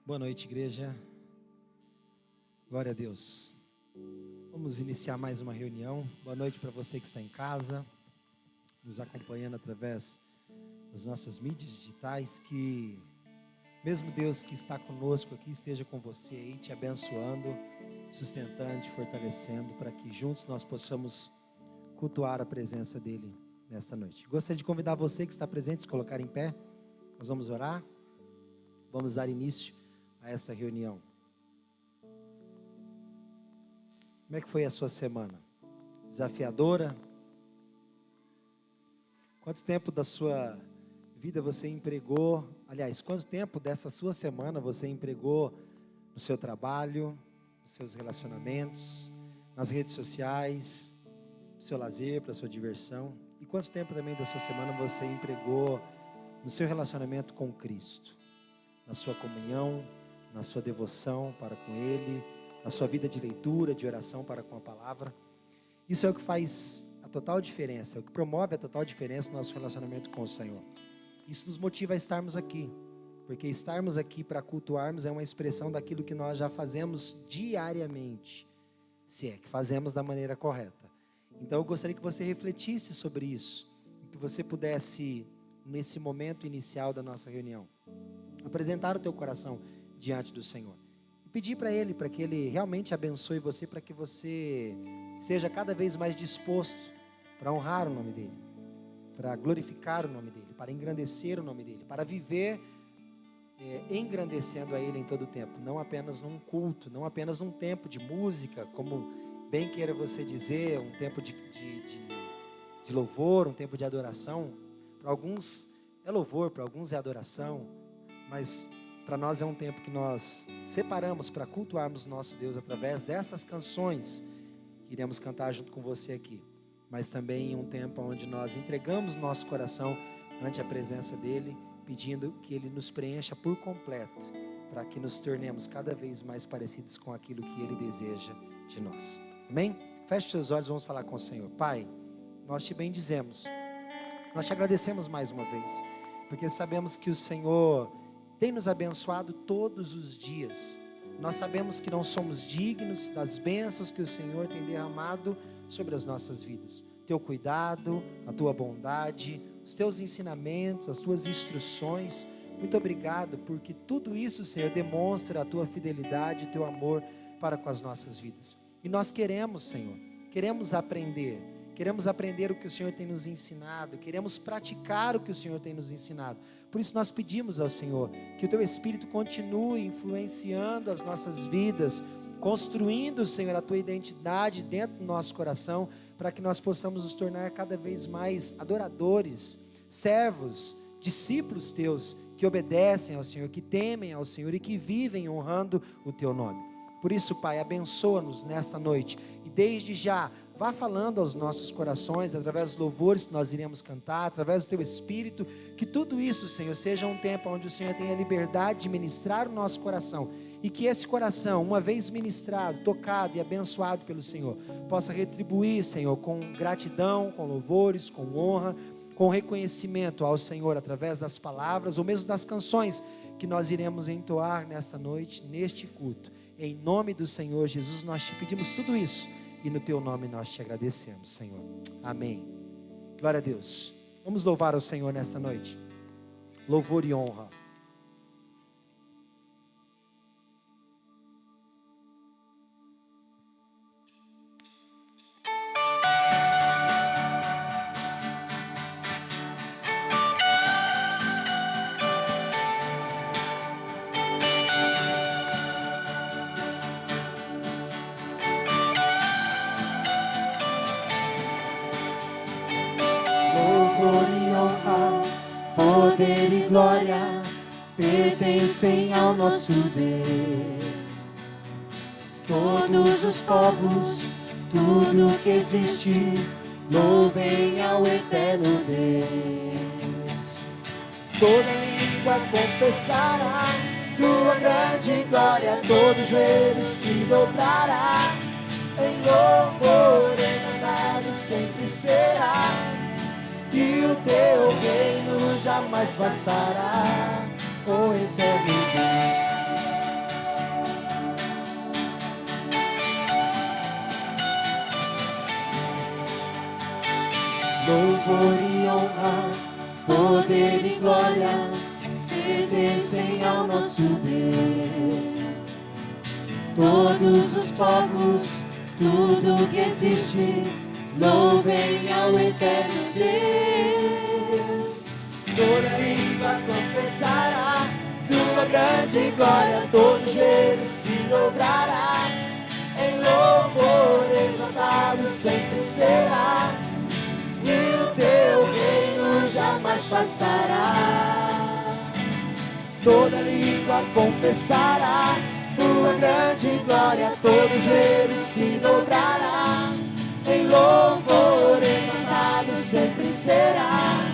Boa noite, igreja. Glória a Deus. Vamos iniciar mais uma reunião. Boa noite para você que está em casa, nos acompanhando através das nossas mídias digitais. Que mesmo Deus que está conosco aqui esteja com você aí, te abençoando, sustentando, te fortalecendo, para que juntos nós possamos cultuar a presença dEle nesta noite. Gostaria de convidar você que está presente a se colocar em pé. Nós vamos orar. Vamos dar início a essa reunião. Como é que foi a sua semana? Desafiadora? Quanto tempo da sua vida você empregou? Aliás, quanto tempo dessa sua semana você empregou no seu trabalho, nos seus relacionamentos, nas redes sociais, no seu lazer, para a sua diversão? E quanto tempo também da sua semana você empregou no seu relacionamento com Cristo? Na sua comunhão, na sua devoção para com Ele, na sua vida de leitura, de oração para com a palavra. Isso é o que faz a total diferença, é o que promove a total diferença no nosso relacionamento com o Senhor. Isso nos motiva a estarmos aqui, porque estarmos aqui para cultuarmos é uma expressão daquilo que nós já fazemos diariamente, se é que fazemos da maneira correta. Então eu gostaria que você refletisse sobre isso, que você pudesse, nesse momento inicial da nossa reunião, apresentar o teu coração diante do Senhor e pedir para Ele, para que Ele realmente abençoe você, para que você seja cada vez mais disposto para honrar o nome dEle, para glorificar o nome dEle, para engrandecer o nome dEle, para viver engrandecendo a Ele em todo o tempo, não apenas num culto, não apenas num tempo de música, como bem queira você dizer, um tempo de louvor, um tempo de adoração. Para alguns é louvor, para alguns é adoração, mas para nós é um tempo que nós separamos para cultuarmos nosso Deus através dessas canções que iremos cantar junto com você aqui, mas também um tempo onde nós entregamos nosso coração ante a presença dEle, pedindo que Ele nos preencha por completo, para que nos tornemos cada vez mais parecidos com aquilo que Ele deseja de nós. Amém? Feche seus olhos, vamos falar com o Senhor. Pai, nós te bendizemos, nós te agradecemos mais uma vez, porque sabemos que o Senhor tem nos abençoado todos os dias. Nós sabemos que não somos dignos das bênçãos que o Senhor tem derramado sobre as nossas vidas. Teu cuidado, a tua bondade, os teus ensinamentos, as tuas instruções. Muito obrigado, porque tudo isso, Senhor, demonstra a tua fidelidade e teu amor para com as nossas vidas. E nós queremos, Senhor, queremos aprender o que o Senhor tem nos ensinado, queremos praticar o que o Senhor tem nos ensinado. Por isso nós pedimos ao Senhor que o Teu Espírito continue influenciando as nossas vidas, construindo, Senhor, a Tua identidade dentro do nosso coração, para que nós possamos nos tornar cada vez mais adoradores, servos, discípulos Teus, que obedecem ao Senhor, que temem ao Senhor e que vivem honrando o Teu nome. Por isso, Pai, abençoa-nos nesta noite e desde já vá falando aos nossos corações, através dos louvores que nós iremos cantar, através do Teu Espírito, que tudo isso, Senhor, seja um tempo onde o Senhor tenha liberdade de ministrar o nosso coração, e que esse coração, uma vez ministrado, tocado e abençoado pelo Senhor, possa retribuir, Senhor, com gratidão, com louvores, com honra, com reconhecimento ao Senhor, através das palavras, ou mesmo das canções que nós iremos entoar nesta noite, neste culto. Em nome do Senhor Jesus, nós te pedimos tudo isso, e no Teu nome nós te agradecemos, Senhor. Amém. Glória a Deus. Vamos louvar ao Senhor nesta noite. Louvor e honra. Poder e glória pertencem ao nosso Deus. Todos os povos, tudo que existe, louvem ao eterno Deus. Toda língua confessará tua grande glória, todo joelho se dobrará. Em louvor exaltado sempre será, e o teu reino jamais passará, o eterno Deus. bendizem ao nosso Deus. Todos os povos, tudo que existe, louvem ao eterno Deus. Toda língua confessará tua grande glória, todo joelho se dobrará. Em louvor exaltado sempre será, e o teu reino jamais passará. Toda língua confessará tua grande glória, todo joelho se dobrará. Em louvor exaltado sempre será,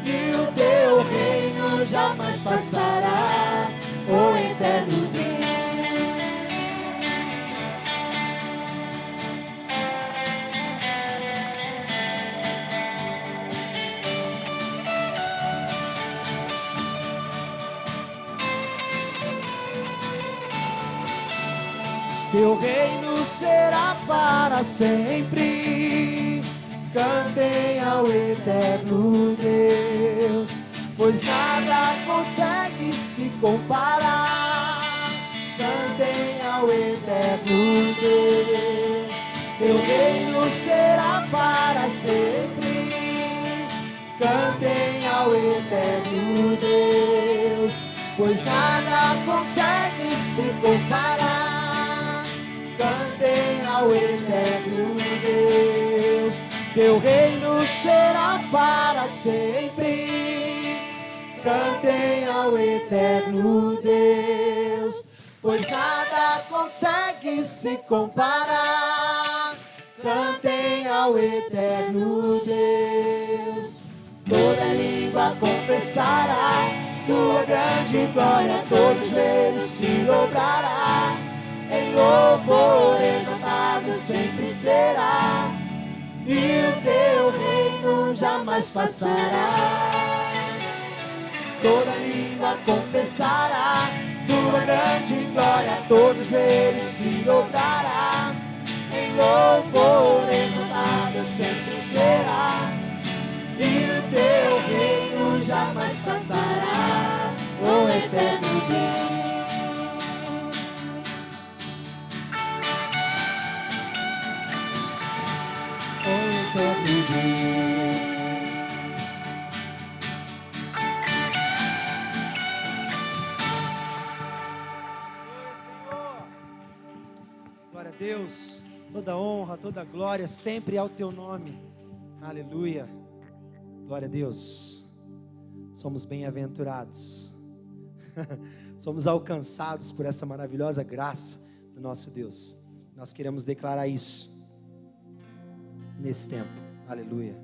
e o teu reino jamais passará, o eterno Deus. Teu reino será para sempre. Cantem ao eterno Deus, pois nada consegue se comparar. Cantem ao eterno Deus. Teu reino será para sempre. Cantem ao eterno Deus, pois nada consegue se comparar. Cantem ao eterno Deus. Teu reino será para sempre. Cantem ao eterno Deus, pois nada consegue se comparar. Cantem ao eterno Deus. Toda língua confessará tua grande glória, todo joelho se dobrará. Em louvor exaltado sempre será, e o teu reino jamais passará. Toda língua confessará tua grande glória, todo joelho se dobrará. Em louvor exaltado sempre será, e o teu reino jamais passará, o eterno Deus. Glória a Deus, toda honra, toda glória sempre ao teu nome. Aleluia. Glória a Deus. Somos bem-aventurados. Somos alcançados por essa maravilhosa graça do nosso Deus. Nós queremos declarar isso nesse tempo. Aleluia.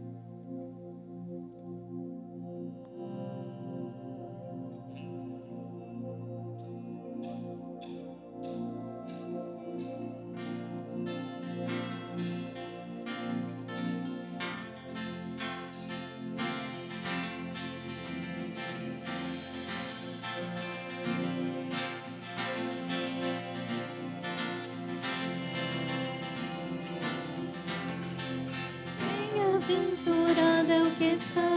Bem-aventurado é o que está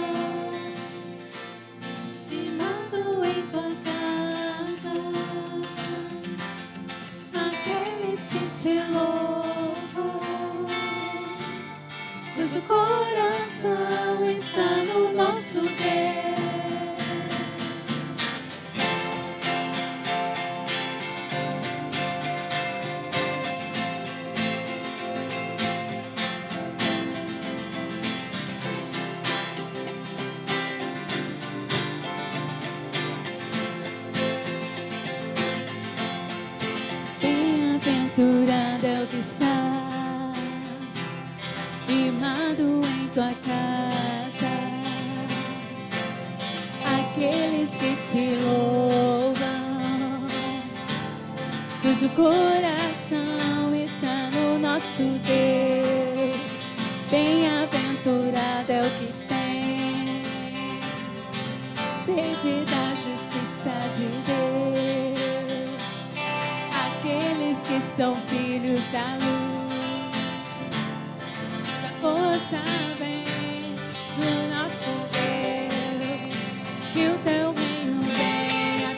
firmado em tua casa, aqueles que te louvam, cujo coração está no nosso Deus. Bem-aventurado é o que está firmado em tua casa, aqueles que te louvam, cujo coração está no nosso Deus. Bem-aventurado é o que tem sede da justiça de Deus, aqueles que são filhos da luz. Já força vem do nosso Deus, que o teu reino venha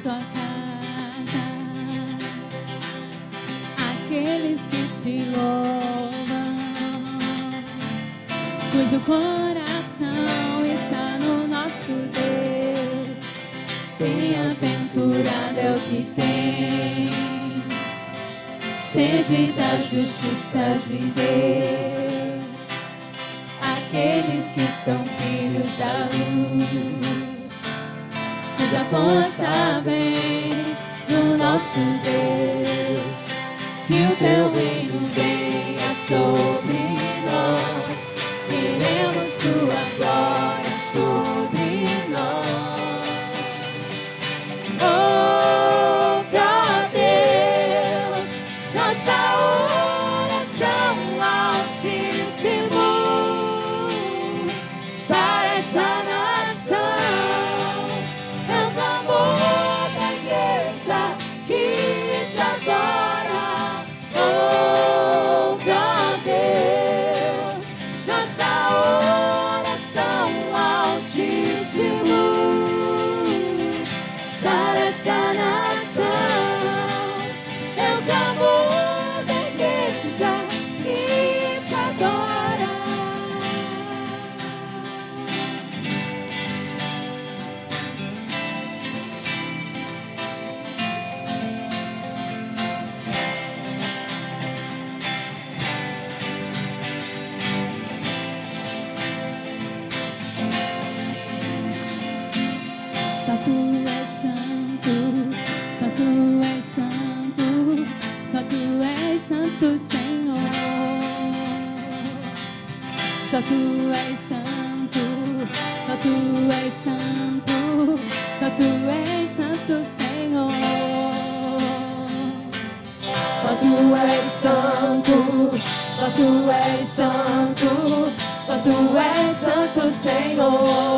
tua casa, aqueles que te louvam, cujo coração está no nosso Deus. Bem-aventurado é o que tem sede da justiça de Deus, aqueles que são filhos da luz, cuja força vem do nosso Deus. Que o teu reino venha sobre nós, queremos tua glória sobre nós. Ouve, ó Deus, nossa oração altíssimo. Sara essa nação, é o clamor da igreja que te adora. Ouve, ó Deus, nossa oração altíssimo. Sara essa nação, é o clamor da igreja que te adora. Só tu és santo, só tu és santo, só tu és santo, Senhor. Só tu és santo, só tu és santo, só tu és santo, Senhor. Só tu és santo, só tu és santo, só tu és santo, Senhor.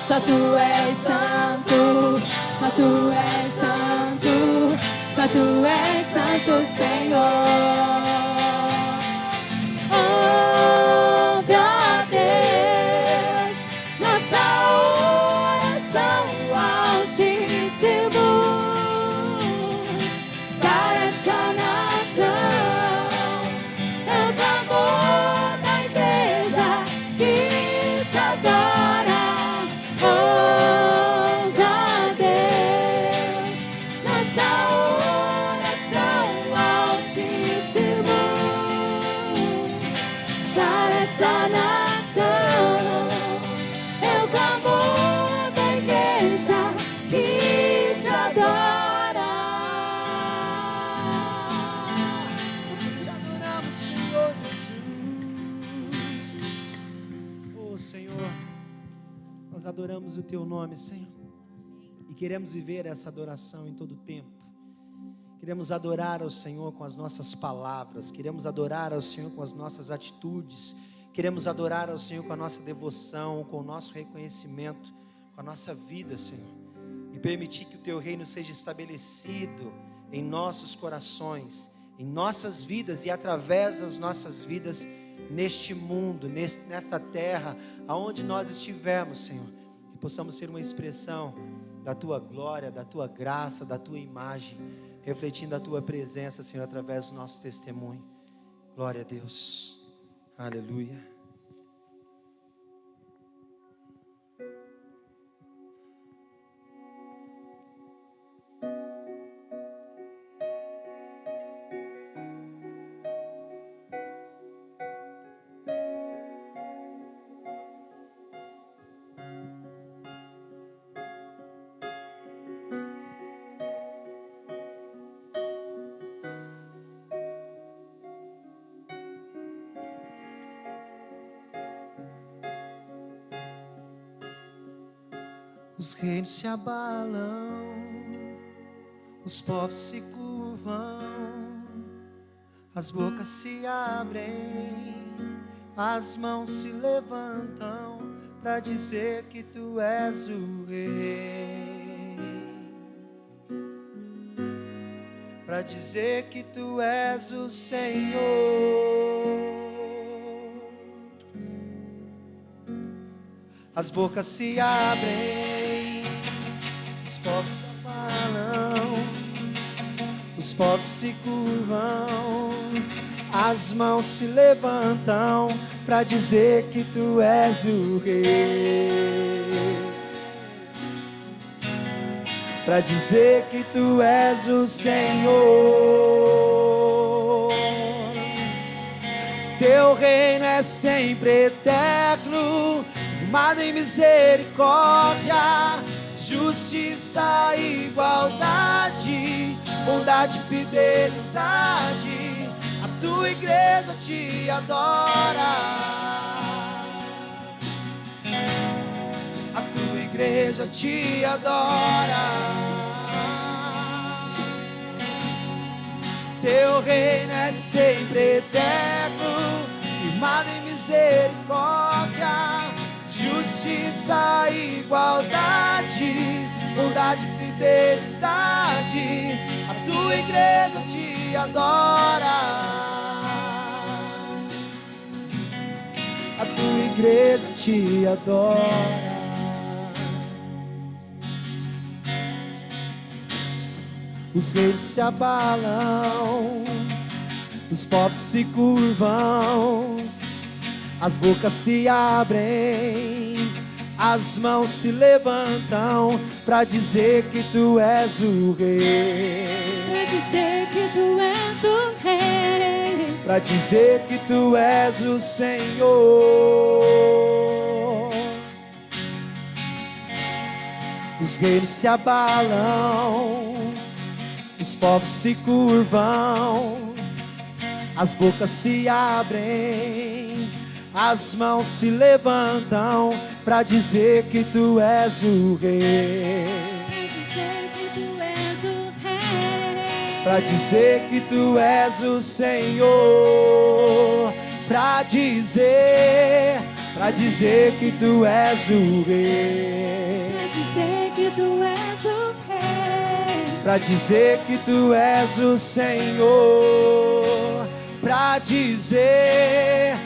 Só tu és santo, só tu és santo, só tu és santo, Senhor. Ouve, ó Deus, nossa oração altíssimo. Sara essa nação, é o clamor da igreja que te adora. Ouve, ó Deus, nossa oração altíssimo. Sara essa nação, é o clamor da igreja que te adora. Te adoramos, Senhor Jesus. Oh, Senhor, nós adoramos o teu nome, Senhor, e queremos viver essa adoração em todo o tempo. Queremos adorar ao Senhor com as nossas palavras, queremos adorar ao Senhor com as nossas atitudes, queremos adorar ao Senhor com a nossa devoção, com o nosso reconhecimento, com a nossa vida, Senhor, e permitir que o teu reino seja estabelecido em nossos corações, em nossas vidas e através das nossas vidas neste mundo, nessa terra, aonde nós estivermos, Senhor, que possamos ser uma expressão da tua glória, da tua graça, da tua imagem, refletindo a tua presença, Senhor, através do nosso testemunho. Glória a Deus. Aleluia. Os reinos se abalam, os povos se curvam, as bocas se abrem, as mãos se levantam para dizer que tu és o rei, para dizer que tu és o Senhor. As bocas se abrem, Os povos se abalam, os povos se curvam, as mãos se levantam para dizer que tu és o rei, para dizer que tu és o Senhor. Teu reino é sempre eterno, firmado em misericórdia, justiça e igualdade, bondade e fidelidade. A tua igreja te adora, a tua igreja te adora. Teu reino é sempre eterno, firmado em misericórdia, justiça e igualdade, bondade e fidelidade. A tua igreja te adora, a tua igreja te adora. Os reinos se abalam, os povos se curvam, as bocas se abrem, as mãos se levantam para dizer que tu és o rei, Pra dizer que tu és o rei, para dizer que tu és o Senhor. Os reinos se abalam, os povos se curvam, as bocas se abrem, as mãos se levantam para dizer que tu és o rei, pra dizer que tu és o rei, para dizer que tu és o Senhor, para dizer que tu és o rei, pra dizer que tu és o rei, para dizer que tu és o Senhor, para dizer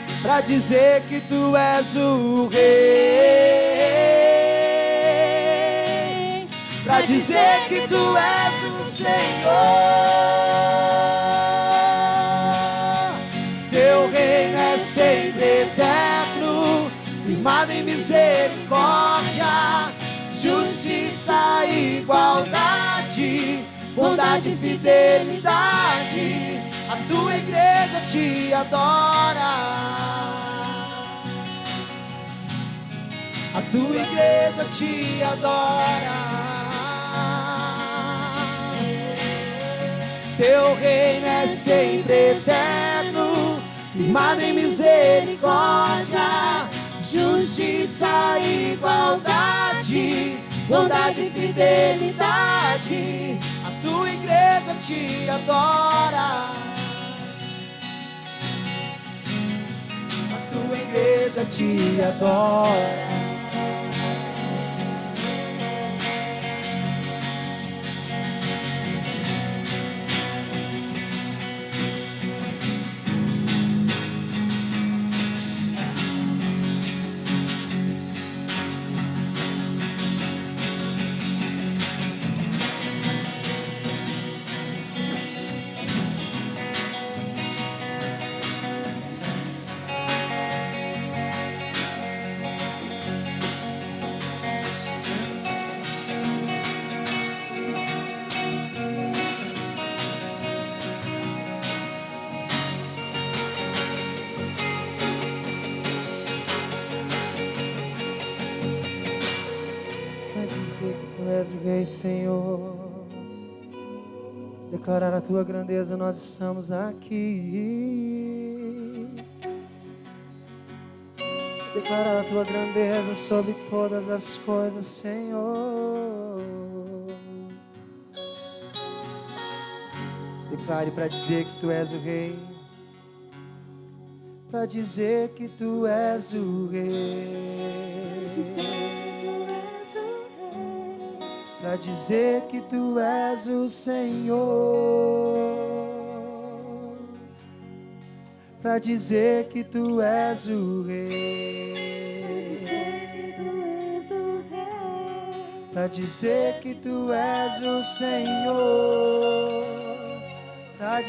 que tu és o rei, para dizer que tu és o Senhor. Teu reino é sempre eterno, firmado em misericórdia, justiça e igualdade, bondade e fidelidade. A tua igreja te adora, a tua igreja te adora. Teu reino é sempre eterno, firmado em misericórdia, justiça e igualdade, bondade e fidelidade. A tua igreja te adora, a tua igreja te adora. És o Rei, Senhor. Declarar a tua grandeza, nós estamos aqui. Declarar a tua grandeza sobre todas as coisas, Senhor. Declare para dizer que tu és o Rei, para dizer que tu és o Rei, para dizer que tu és o Senhor, para dizer que tu és o Rei, para dizer que tu és o Senhor, para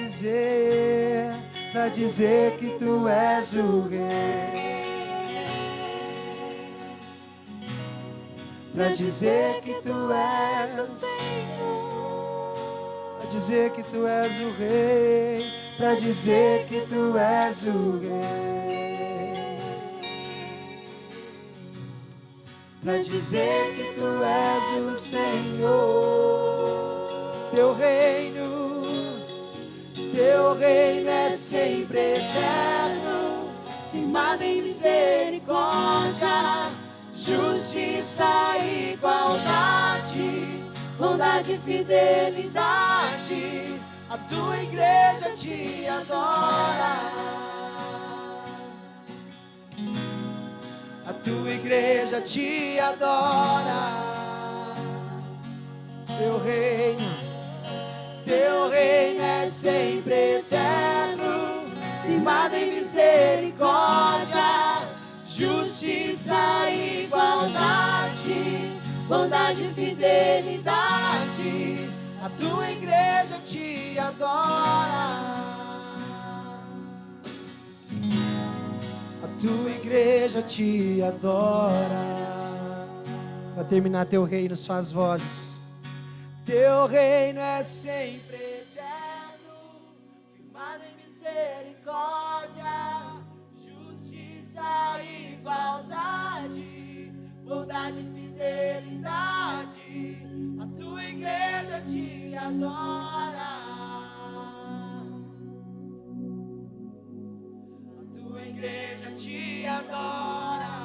dizer que tu és o Rei, para dizer que tu és o Senhor, para dizer que tu és o Rei, para dizer que tu és o Rei, para dizer que tu és o Senhor. Teu reino é sempre eterno, firmado em misericórdia, justiça e igualdade, bondade e fidelidade. A tua igreja te adora. A tua igreja te adora. Teu reino é sempre eterno, firmado em misericórdia, justiça e igualdade, bondade e fidelidade. A tua igreja te adora. A tua igreja te adora. Para terminar, teu reino, só as vozes. Teu reino é sempre eterno, firmado em misericórdia, justiça e igualdade, bondade e fidelidade. A tua igreja te adora. A tua igreja te adora.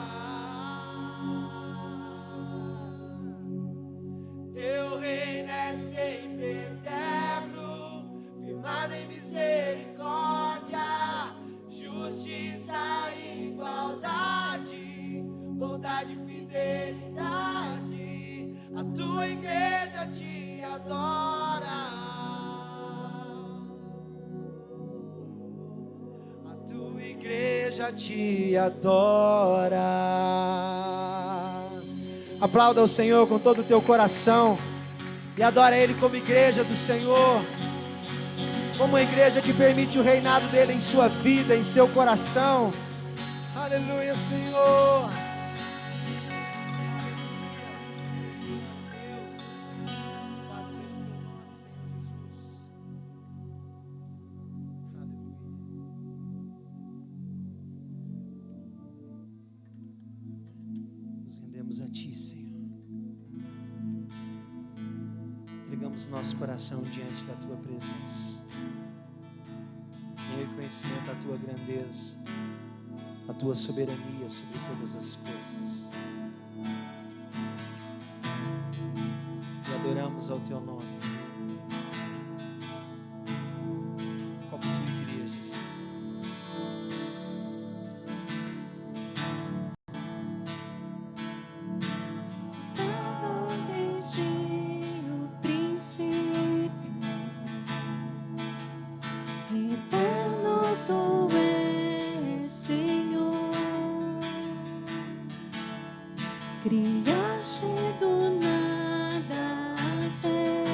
Teu reino é sempre eterno, firmado em misericórdia, justiça e igualdade, bondade e fidelidade. A tua igreja te adora. A tua igreja te adora. Aplauda o Senhor com todo o teu coração e adora Ele como igreja do Senhor, como uma igreja que permite o reinado dEle em sua vida, em seu coração. Aleluia, Senhor. A Ti, Senhor. Entregamos nosso coração diante da Tua presença, em reconhecimento da Tua grandeza, a Tua soberania sobre todas as coisas, e adoramos ao Teu nome, como Tua igreja, Senhor. Criaste do nada a fé.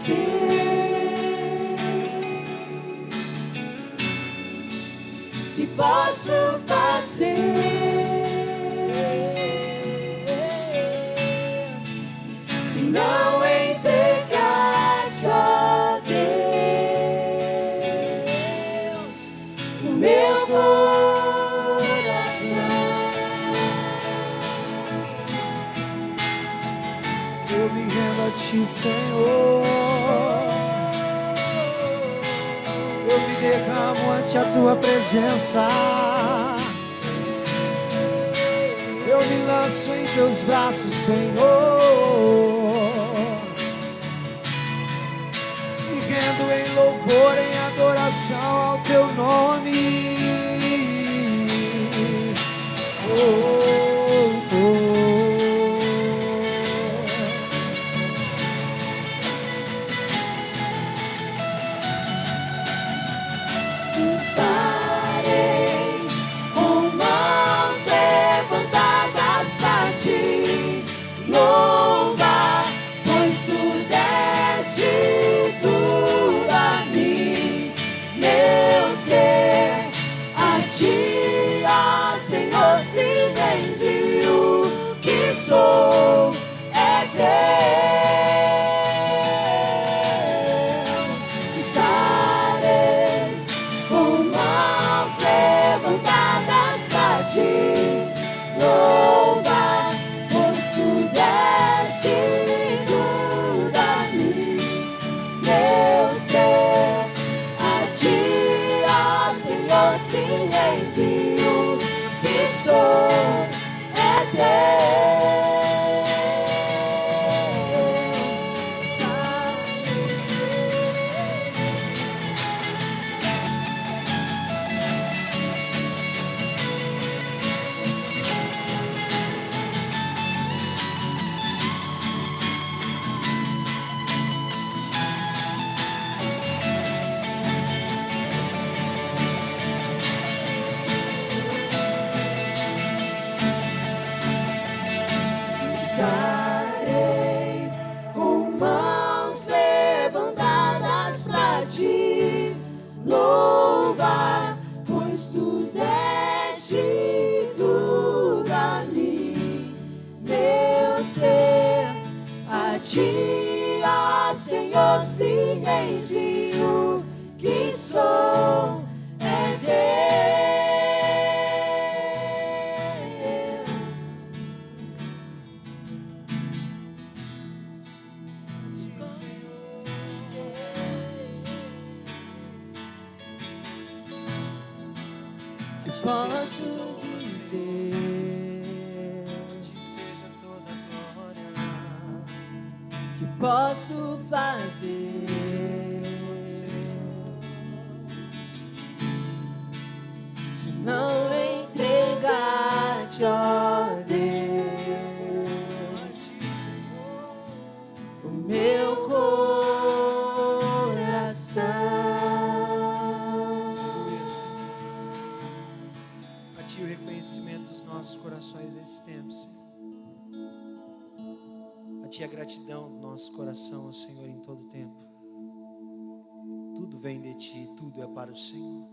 fazer? Que posso fazer? Se não entregar-te, ó Deus, o meu coração. Eu me rendo a ti, Senhor. Eu me derramo ante a tua presença. Eu me lanço em teus braços, Senhor. Me rendo em louvor, em adoração ao teu nome. Oh, oh, oh. Estarei com mãos levantadas pra ti louvar, pois tu deste tudo a mim, meu ser. A ti, ó Senhor, se rende o que sou, é teu. Estarei com mãos levantadas pra ti louvar, pois tu deste tudo a mim, meu ser. A ti, ó Senhor, se rende o que sou, é teu. Estarei com mãos levantadas pra ti louvar, pois tu deste tudo a mim, meu ser. A ti, ó Senhor, se rende o que sou, é teu. Posso dizer que posso fazer se não entregar-te, ó Deus, o meu coração. A ti o reconhecimento dos nossos corações nesse tempo, Senhor. A ti a gratidão do nosso coração, Senhor, em todo tempo. Tudo vem de ti, tudo é para o Senhor.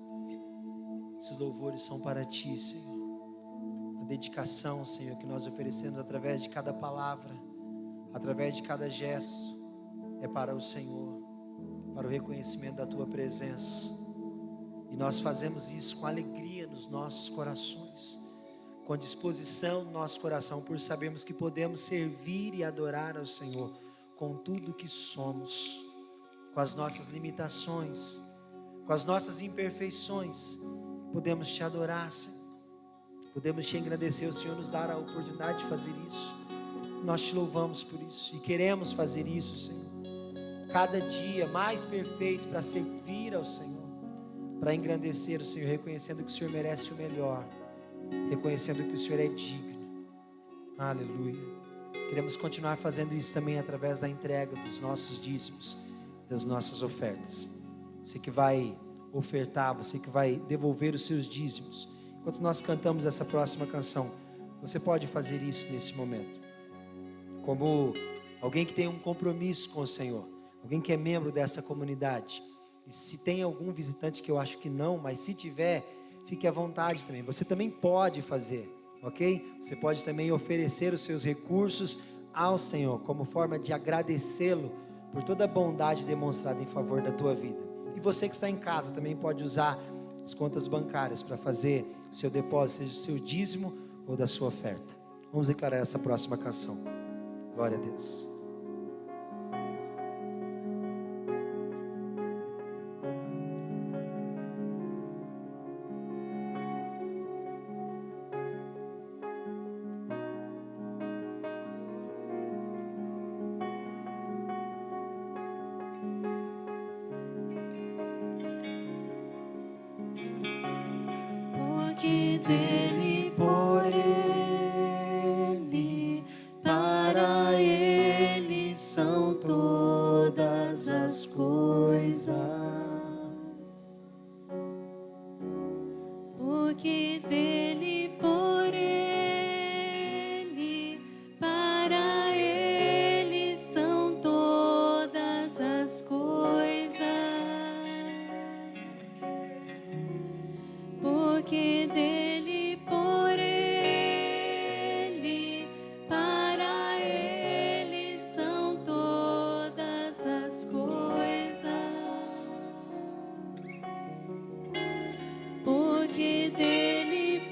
Esses louvores são para ti, Senhor. A dedicação, Senhor, que nós oferecemos através de cada palavra, através de cada gesto, é para o Senhor, para o reconhecimento da tua presença. E nós fazemos isso com alegria nos nossos corações, com disposição no nosso coração, por sabermos que podemos servir e adorar ao Senhor com tudo que somos, com as nossas limitações, com as nossas imperfeições. Podemos te adorar, Senhor. Podemos te agradecer. O Senhor nos dar a oportunidade de fazer isso. Nós te louvamos por isso e queremos fazer isso, Senhor. Cada dia mais perfeito para servir ao Senhor, para engrandecer o Senhor, reconhecendo que o Senhor merece o melhor, reconhecendo que o Senhor é digno. Aleluia. Queremos continuar fazendo isso também através da entrega dos nossos dízimos, das nossas ofertas. Você que vai ofertar, você que vai devolver os seus dízimos, enquanto nós cantamos essa próxima canção, você pode fazer isso nesse momento, como alguém que tem um compromisso com o Senhor. Alguém que é membro dessa comunidade. E se tem algum visitante, que eu acho que não, mas se tiver, fique à vontade também. Você também pode fazer, ok? Você pode também oferecer os seus recursos ao Senhor, como forma de agradecê-lo por toda a bondade demonstrada em favor da tua vida. E você que está em casa também pode usar as contas bancárias para fazer o seu depósito, seja o seu dízimo ou da sua oferta. Vamos declarar essa próxima canção. Glória a Deus. Porque dele, por ele, para ele são todas as coisas. Porque dele, por ele, para ele são todas as coisas. Porque dele, por ele, para ele são todas as coisas. Porque dele,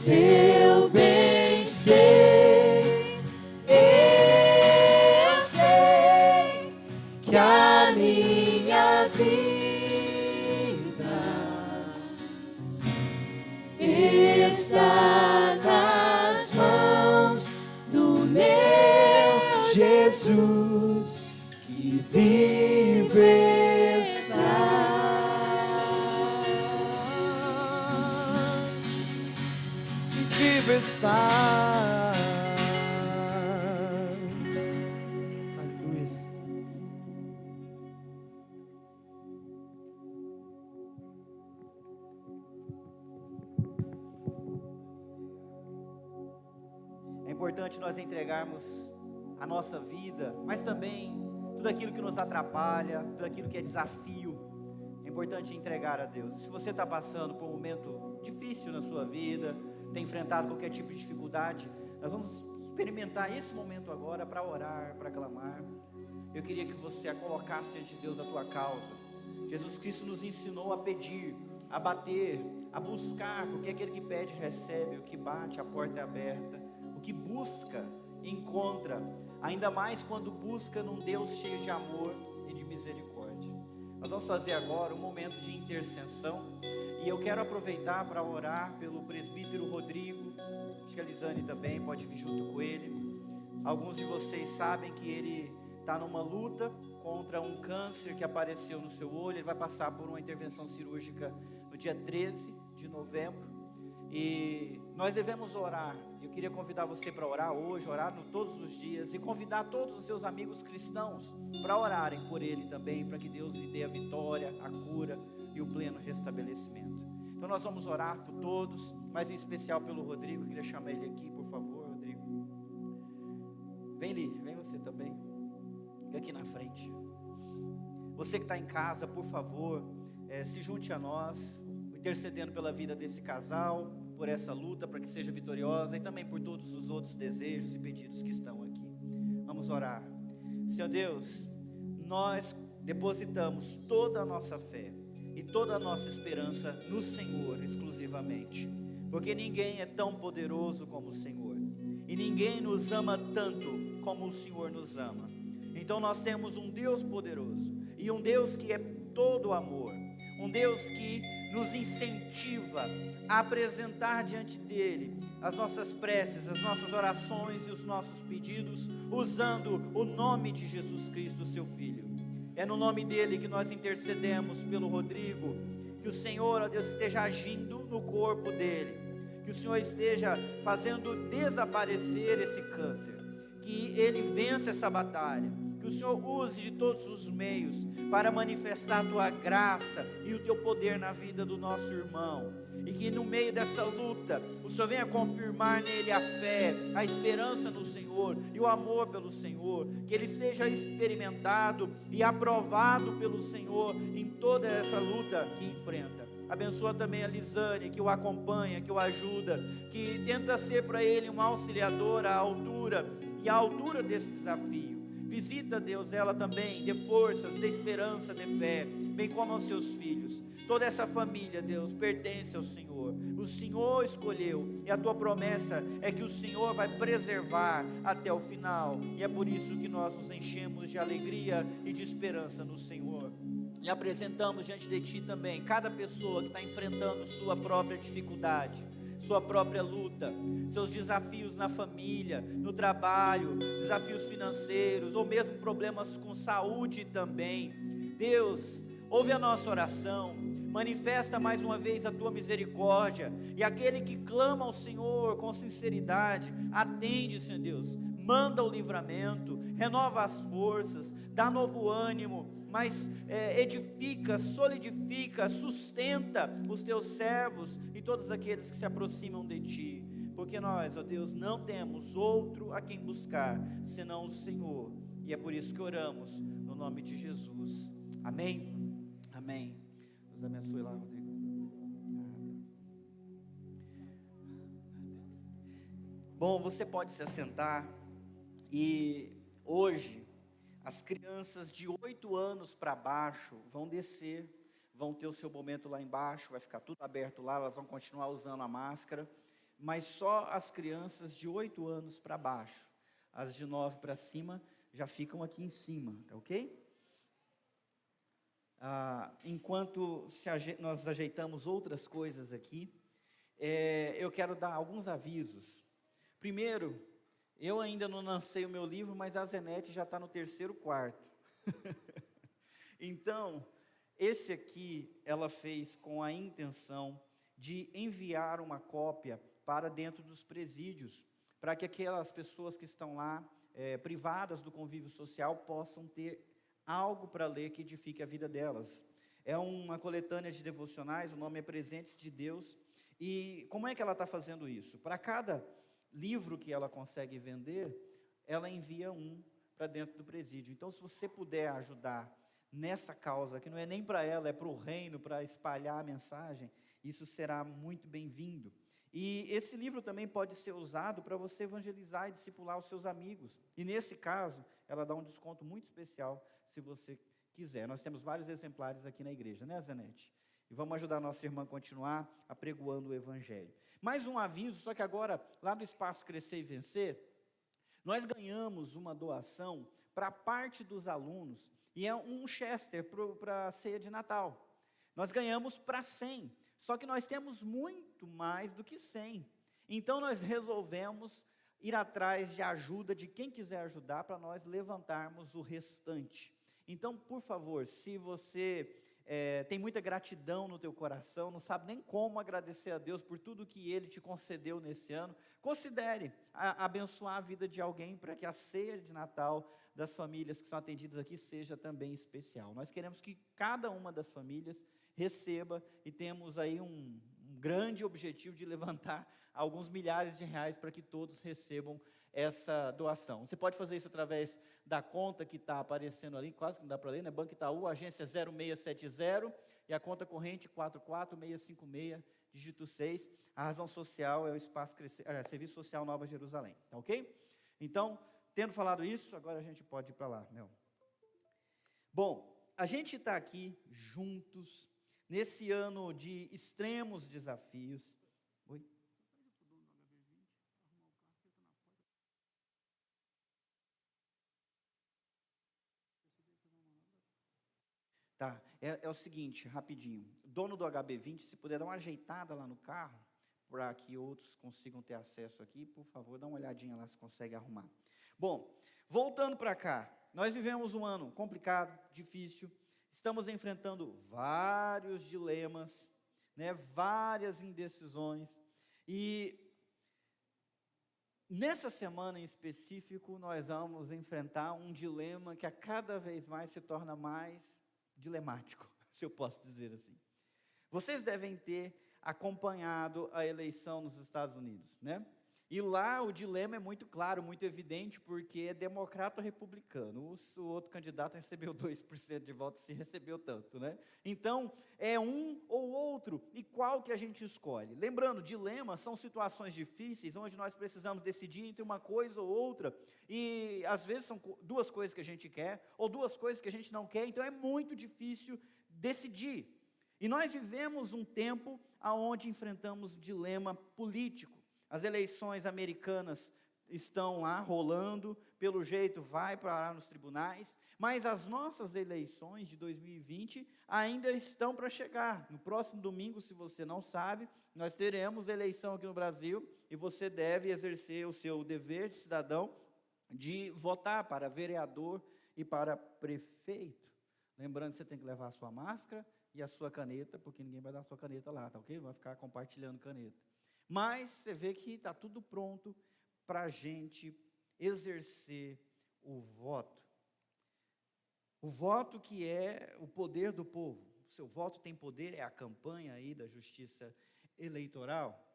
eu bem sei, eu sei que a minha vida está nas mãos do meu Jesus, que vive está. Aleluia. É importante nós entregarmos a nossa vida, mas também tudo aquilo que nos atrapalha, tudo aquilo que é desafio. É importante entregar a Deus. Se você está passando por um momento difícil na sua vida, tem enfrentado qualquer tipo de dificuldade, nós vamos experimentar esse momento agora para orar, para clamar. Eu queria que você a colocasse diante de Deus a tua causa. Jesus Cristo nos ensinou a pedir, a bater, a buscar, porque aquele que pede recebe, o que bate, a porta é aberta, o que busca, encontra, ainda mais quando busca num Deus cheio de amor e de misericórdia. Nós vamos fazer agora um momento de intercessão, e eu quero aproveitar para orar pelo presbítero Rodrigo. Acho que a Lisane também pode vir junto com ele. Alguns de vocês sabem que ele está numa luta contra um câncer que apareceu no seu olho. Ele vai passar por uma intervenção cirúrgica no dia 13 de novembro, e nós devemos orar. Eu queria convidar você para orar hoje, orar todos os dias, e convidar todos os seus amigos cristãos para orarem por ele também, para que Deus lhe dê a vitória, a cura e o pleno restabelecimento. Então nós vamos orar por todos, mas em especial pelo Rodrigo. Eu queria chamar ele aqui, por favor. Rodrigo, vem ali, vem você também, fica aqui na frente. Você que está em casa, por favor, se junte a nós, intercedendo pela vida desse casal, por essa luta, para que seja vitoriosa, e também por todos os outros desejos e pedidos que estão aqui. Vamos orar. Senhor Deus, nós depositamos toda a nossa fé e toda a nossa esperança no Senhor exclusivamente, porque ninguém é tão poderoso como o Senhor, e ninguém nos ama tanto como o Senhor nos ama. Então nós temos um Deus poderoso, e um Deus que é todo amor, um Deus que nos incentiva a apresentar diante dele as nossas preces, as nossas orações e os nossos pedidos, usando o nome de Jesus Cristo, seu Filho. É no nome dele que nós intercedemos pelo Rodrigo, que o Senhor, ó Deus, esteja agindo no corpo dele, que o Senhor esteja fazendo desaparecer esse câncer, que ele vença essa batalha, que o Senhor use de todos os meios para manifestar a tua graça e o teu poder na vida do nosso irmão, e que no meio dessa luta o Senhor venha confirmar nele a fé, a esperança no Senhor e o amor pelo Senhor, que ele seja experimentado e aprovado pelo Senhor em toda essa luta que enfrenta. Abençoa também a Lisane, que o acompanha, que o ajuda, que tenta ser para ele um auxiliador à altura e à altura desse desafio. Visita, Deus, ela também, dê forças, dê esperança, dê fé, bem como aos seus filhos. Toda essa família, Deus, pertence ao Senhor. O Senhor escolheu, e a tua promessa é que o Senhor vai preservar até o final. E é por isso que nós nos enchemos de alegria e de esperança no Senhor. E apresentamos diante de ti também cada pessoa que está enfrentando sua própria dificuldade, sua própria luta, seus desafios na família, no trabalho, desafios financeiros, ou mesmo problemas com saúde também. Deus, ouve a nossa oração, manifesta mais uma vez a tua misericórdia, e aquele que clama ao Senhor com sinceridade, atende, Senhor Deus, manda o livramento, renova as forças, dá novo ânimo, mas edifica, solidifica, sustenta os teus servos e todos aqueles que se aproximam de ti, porque nós, ó Deus, não temos outro a quem buscar, senão o Senhor, e é por isso que oramos, no nome de Jesus, amém? Amém. Deus abençoe lá, Rodrigo. Bom, você pode se assentar, e hoje as crianças de 8 anos para baixo vão descer, vão ter o seu momento lá embaixo, vai ficar tudo aberto lá, elas vão continuar usando a máscara, mas só as crianças de 8 anos para baixo. As de 9 para cima já ficam aqui em cima, tá ok? Enquanto nós ajeitamos outras coisas aqui, eu quero dar alguns avisos. Primeiro, eu ainda não lancei o meu livro, mas a Zenete já está no 3º quarto. Então, esse aqui ela fez com a intenção de enviar uma cópia para dentro dos presídios, para que aquelas pessoas que estão lá, privadas do convívio social, possam ter algo para ler que edifique a vida delas. É uma coletânea de devocionais, o nome é Presentes de Deus. E como é que ela está fazendo isso? Para cada livro que ela consegue vender, ela envia um para dentro do presídio. Então, se você puder ajudar nessa causa, que não é nem para ela, é para o reino, para espalhar a mensagem, isso será muito bem-vindo. E esse livro também pode ser usado para você evangelizar e discipular os seus amigos. E nesse caso, ela dá um desconto muito especial, se você quiser. Nós temos vários exemplares aqui na igreja, né, Zanete? E vamos ajudar a nossa irmã a continuar apregoando o evangelho. Mais um aviso, só que agora, lá do Espaço Crescer e Vencer, nós ganhamos uma doação para parte dos alunos, e é um Chester para a ceia de Natal. Nós ganhamos para 100, só que nós temos muito mais do que 100. Então nós resolvemos ir atrás de ajuda de quem quiser ajudar para nós levantarmos o restante. Então, por favor, se você tem muita gratidão no teu coração, não sabe nem como agradecer a Deus por tudo que Ele te concedeu nesse ano, considere abençoar a vida de alguém para que a ceia de Natal das famílias que são atendidas aqui seja também especial. Nós queremos que cada uma das famílias receba e temos aí um grande objetivo de levantar alguns milhares de reais para que todos recebam essa doação. Você pode fazer isso através da conta que está aparecendo ali, quase que não dá para ler, né? Banco Itaú, agência 0670 e a conta corrente 44656, dígito 6. A razão social é o Espaço Crescer, Serviço Social Nova Jerusalém, tá ok? Então, tendo falado isso, agora a gente pode ir para lá, meu. Bom, a gente está aqui juntos nesse ano de extremos desafios. Oi? Tá, é o seguinte, rapidinho. Dono do HB20, se puder dar uma ajeitada lá no carro, para que outros consigam ter acesso aqui, por favor, dá uma olhadinha lá se consegue arrumar. Bom, voltando para cá, nós vivemos um ano complicado, difícil, estamos enfrentando vários dilemas, né, várias indecisões, e nessa semana em específico, nós vamos enfrentar um dilema que a cada vez mais se torna mais dilemático, se eu posso dizer assim. Vocês devem ter acompanhado a eleição nos Estados Unidos, né? E lá o dilema é muito claro, muito evidente, porque é democrata ou republicano. O outro candidato recebeu 2% de votos, se recebeu tanto, né? Então, é um ou outro. E qual que a gente escolhe? Lembrando, dilemas são situações difíceis, onde nós precisamos decidir entre uma coisa ou outra. E, às vezes, são duas coisas que a gente quer, ou duas coisas que a gente não quer. Então, é muito difícil decidir. E nós vivemos um tempo onde enfrentamos dilema político. As eleições americanas estão lá rolando, pelo jeito vai parar nos tribunais, mas as nossas eleições de 2020 ainda estão para chegar. No próximo domingo, se você não sabe, nós teremos eleição aqui no Brasil e você deve exercer o seu dever de cidadão de votar para vereador e para prefeito. Lembrando que você tem que levar a sua máscara e a sua caneta, porque ninguém vai dar a sua caneta lá, tá ok? Vai ficar compartilhando caneta. Mas você vê que está tudo pronto para a gente exercer o voto. O voto que é o poder do povo. O seu voto tem poder, é a campanha aí da justiça eleitoral.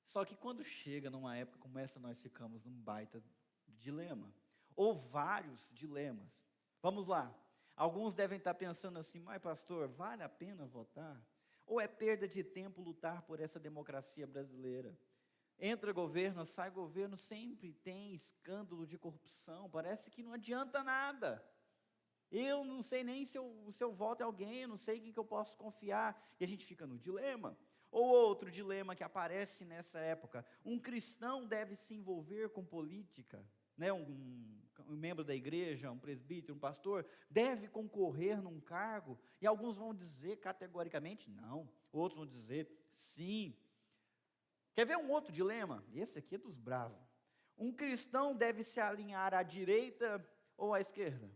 Só que quando chega numa época como essa, nós ficamos num baita dilema. Ou vários dilemas. Vamos lá. Alguns devem estar pensando assim, mas pastor, vale a pena votar? Ou é perda de tempo lutar por essa democracia brasileira? Entra governo, sai governo, sempre tem escândalo de corrupção, parece que não adianta nada. Eu não sei nem se eu voto em alguém, eu não sei em quem que eu posso confiar. E a gente fica no dilema. Ou outro dilema que aparece nessa época: um cristão deve se envolver com política, né? Um membro da igreja, um presbítero, um pastor, deve concorrer num cargo, e alguns vão dizer categoricamente não, outros vão dizer sim. Quer ver um outro dilema? Esse aqui é dos bravos. Um cristão deve se alinhar à direita ou à esquerda?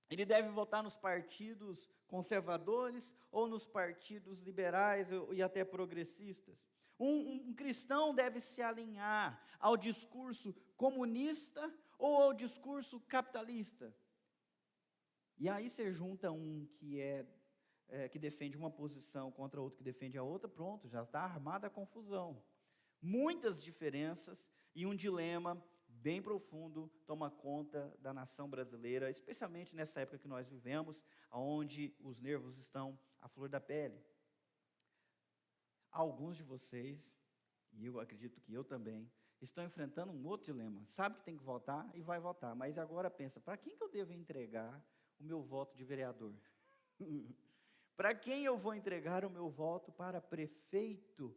Ele deve votar nos partidos conservadores ou nos partidos liberais e até progressistas? Um cristão deve se alinhar ao discurso comunista ou ao discurso capitalista? E aí você junta um que defende uma posição contra outro que defende a outra, pronto, já está armada a confusão. Muitas diferenças e um dilema bem profundo toma conta da nação brasileira, especialmente nessa época que nós vivemos, onde os nervos estão à flor da pele. Alguns de vocês, e eu acredito que eu também, estão enfrentando um outro dilema. Sabe que tem que votar e vai votar, mas agora pensa: para quem que eu devo entregar o meu voto de vereador? Para quem eu vou entregar o meu voto para prefeito?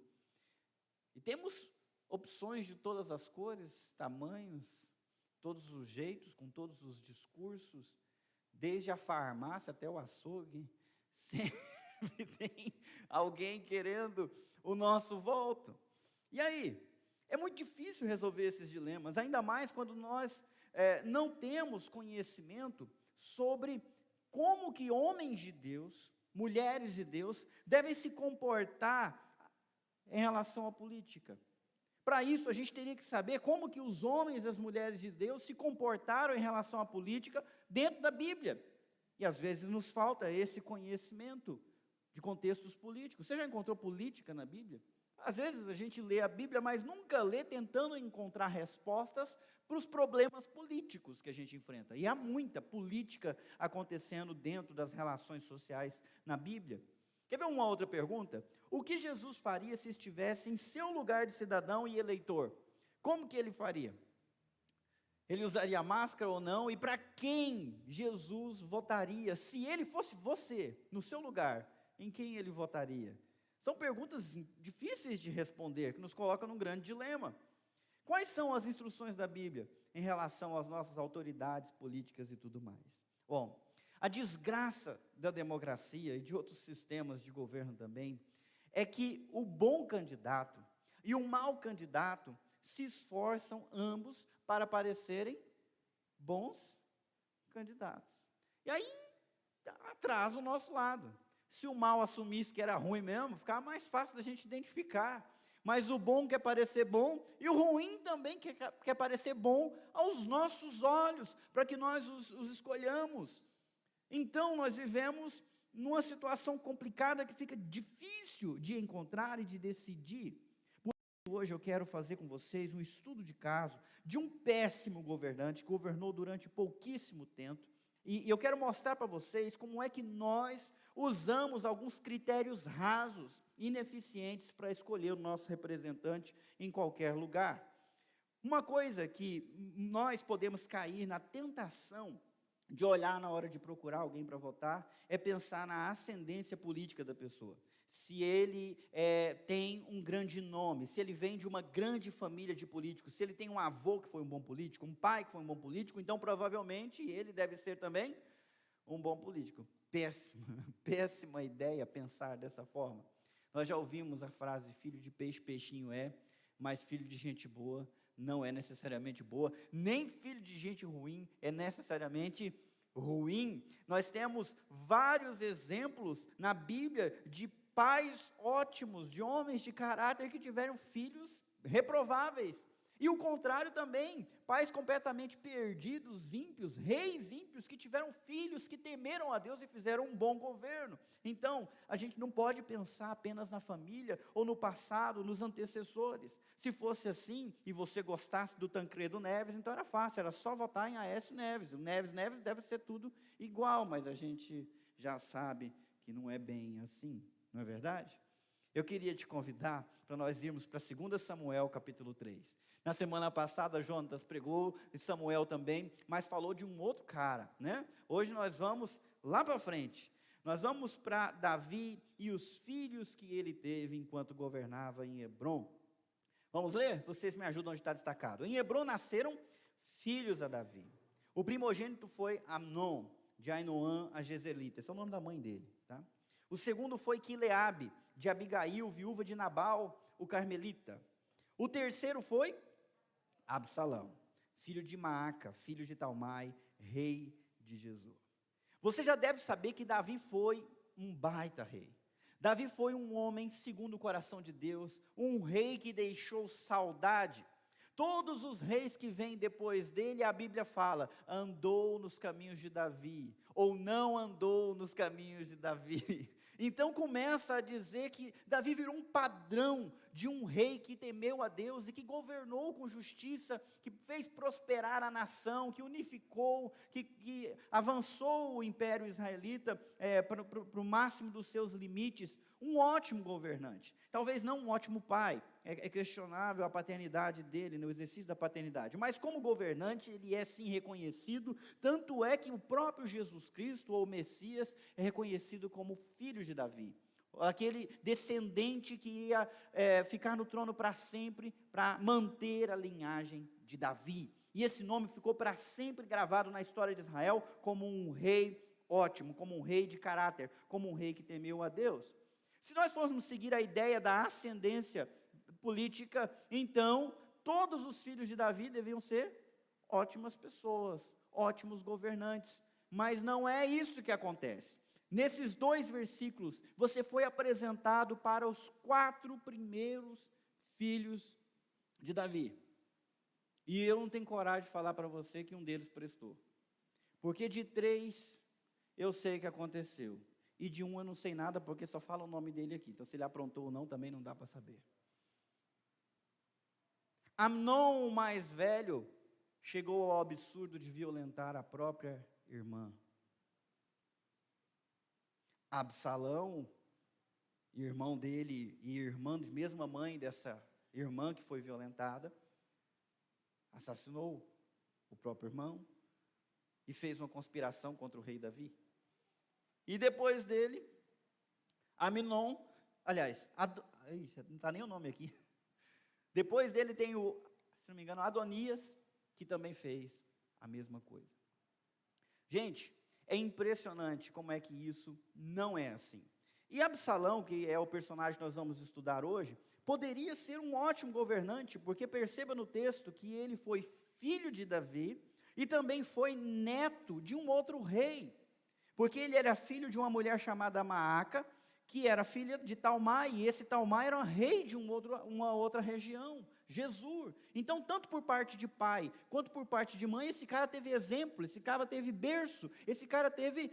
E temos opções de todas as cores, tamanhos, todos os jeitos, com todos os discursos, desde a farmácia até o açougue. Sempre tem alguém querendo o nosso voto. E aí? É muito difícil resolver esses dilemas, ainda mais quando nós não temos conhecimento sobre como que homens de Deus, mulheres de Deus, devem se comportar em relação à política. Para isso, a gente teria que saber como que os homens e as mulheres de Deus se comportaram em relação à política dentro da Bíblia. E às vezes nos falta esse conhecimento de contextos políticos. Você já encontrou política na Bíblia? Às vezes a gente lê a Bíblia, mas nunca lê tentando encontrar respostas para os problemas políticos que a gente enfrenta. E há muita política acontecendo dentro das relações sociais na Bíblia. Quer ver uma outra pergunta? O que Jesus faria se estivesse em seu lugar de cidadão e eleitor? Como que ele faria? Ele usaria máscara ou não? E para quem Jesus votaria? Se ele fosse você, no seu lugar, em quem ele votaria? São perguntas difíceis de responder, que nos colocam num grande dilema. Quais são as instruções da Bíblia em relação às nossas autoridades políticas e tudo mais? Bom, a desgraça da democracia e de outros sistemas de governo também é que o bom candidato e o mau candidato se esforçam ambos para parecerem bons candidatos. E aí atrasa o nosso lado. Se o mal assumisse que era ruim mesmo, ficava mais fácil da gente identificar. Mas o bom quer parecer bom, e o ruim também quer parecer bom aos nossos olhos, para que nós os escolhamos. Então, nós vivemos numa situação complicada que fica difícil de encontrar e de decidir. Por isso, hoje eu quero fazer com vocês um estudo de caso de um péssimo governante que governou durante pouquíssimo tempo. E eu quero mostrar para vocês como é que nós usamos alguns critérios rasos, ineficientes, para escolher o nosso representante em qualquer lugar. Uma coisa que nós podemos cair na tentação de olhar na hora de procurar alguém para votar, é pensar na ascendência política da pessoa. Se ele tem um grande nome, se ele vem de uma grande família de políticos, se ele tem um avô que foi um bom político, um pai que foi um bom político, então provavelmente ele deve ser também um bom político. Péssima ideia pensar dessa forma. Nós já ouvimos a frase: filho de peixe, peixinho é, mas filho de gente boa não é necessariamente boa, nem filho de gente ruim é necessariamente ruim. Nós temos vários exemplos na Bíblia de pais ótimos, de homens de caráter que tiveram filhos reprováveis. E o contrário também, pais completamente perdidos, ímpios, reis ímpios, que tiveram filhos que temeram a Deus e fizeram um bom governo. Então, a gente não pode pensar apenas na família, ou no passado, nos antecessores. Se fosse assim, e você gostasse do Tancredo Neves, então era fácil, era só votar em Aécio Neves. O Neves deve ser tudo igual, mas a gente já sabe que não é bem assim, não é verdade? eu queria te convidar para nós irmos para 2 Samuel, capítulo 3. Na semana passada, Jonatas pregou, e Samuel também, mas falou de um outro cara, né? Hoje nós vamos lá para frente. Nós vamos para Davi e os filhos que ele teve enquanto governava em Hebrom. Vamos ler? Vocês me ajudam onde está destacado. Em Hebrom nasceram filhos a Davi. O primogênito foi Amnon, de Ainoã a Jezreelita. Esse é o nome da mãe dele, tá? O segundo foi Quileabe, de Abigail, viúva de Nabal, o carmelita. O terceiro foi Absalão, filho de Maaca, filho de Talmai, rei de Gesur. Você já deve saber que Davi foi um baita rei. Davi foi um homem segundo o coração de Deus, um rei que deixou saudade. Todos os reis que vêm depois dele, a Bíblia fala, andou nos caminhos de Davi, ou não andou nos caminhos de Davi. Então começa a dizer que Davi virou um padrão de um rei que temeu a Deus e que governou com justiça, que fez prosperar a nação, que unificou, que avançou o império israelita para o máximo dos seus limites. Um ótimo governante, talvez não um ótimo pai, é questionável a paternidade dele, no exercício da paternidade, mas como governante ele é sim reconhecido, tanto é que o próprio Jesus Cristo, ou Messias, é reconhecido como filho de Davi, aquele descendente que ia ficar no trono para sempre, para manter a linhagem de Davi, e esse nome ficou para sempre gravado na história de Israel, como um rei ótimo, como um rei de caráter, como um rei que temeu a Deus. Se nós fôssemos seguir a ideia da ascendência política, então, todos os filhos de Davi deviam ser ótimas pessoas, ótimos governantes, mas não é isso que acontece. Nesses 2 versículos, você foi apresentado para os 4 primeiros filhos de Davi, e eu não tenho coragem de falar para você que um deles prestou, porque de 3, eu sei o que aconteceu, e de um eu não sei nada, porque só fala o nome dele aqui, então se ele aprontou ou não, também não dá para saber. Amnon, o mais velho, chegou ao absurdo de violentar a própria irmã. Absalão, irmão dele e irmã de mesma mãe dessa irmã que foi violentada, assassinou o próprio irmão e fez uma conspiração contra o rei Davi. E depois dele, Amnon, aliás, não está nem o nome aqui. Depois dele tem se não me engano, Adonias, que também fez a mesma coisa. Gente, é impressionante como é que isso não é assim. E Absalão, que é o personagem que nós vamos estudar hoje, poderia ser um ótimo governante, porque perceba no texto que ele foi filho de Davi e também foi neto de um outro rei, porque ele era filho de uma mulher chamada Maaca, que era filha de Talmai, e esse Talmai era rei de uma outra região, Gesur. Então, tanto por parte de pai, quanto por parte de mãe, esse cara teve exemplo, esse cara teve berço, esse cara teve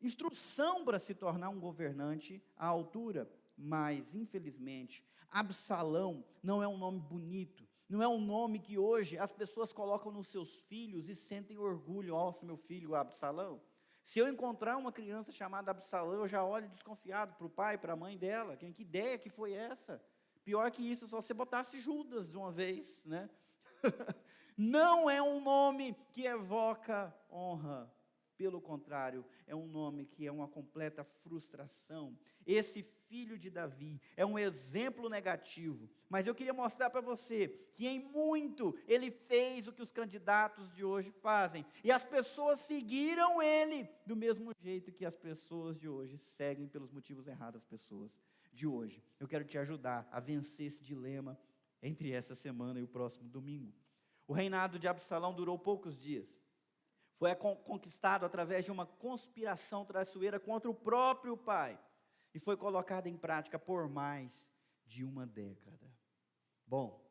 instrução para se tornar um governante à altura. Mas, infelizmente, Absalão não é um nome bonito, não é um nome que hoje as pessoas colocam nos seus filhos e sentem orgulho. Nossa, meu filho Absalão. Se eu encontrar uma criança chamada Absalão, eu já olho desconfiado para o pai, para a mãe dela. Que ideia que foi essa? Pior que isso, só você botasse Judas de uma vez, né? Não é um nome que evoca honra. Pelo contrário, é um nome que é uma completa frustração. Esse filho de Davi é um exemplo negativo. Mas eu queria mostrar para você que em muito ele fez o que os candidatos de hoje fazem. E as pessoas seguiram ele do mesmo jeito que as pessoas de hoje seguem pelos motivos errados as pessoas de hoje. Eu quero te ajudar a vencer esse dilema entre essa semana e o próximo domingo. O reinado de Absalão durou poucos dias. Foi conquistado através de uma conspiração traiçoeira contra o próprio pai. E foi colocado em prática por mais de uma década. Bom,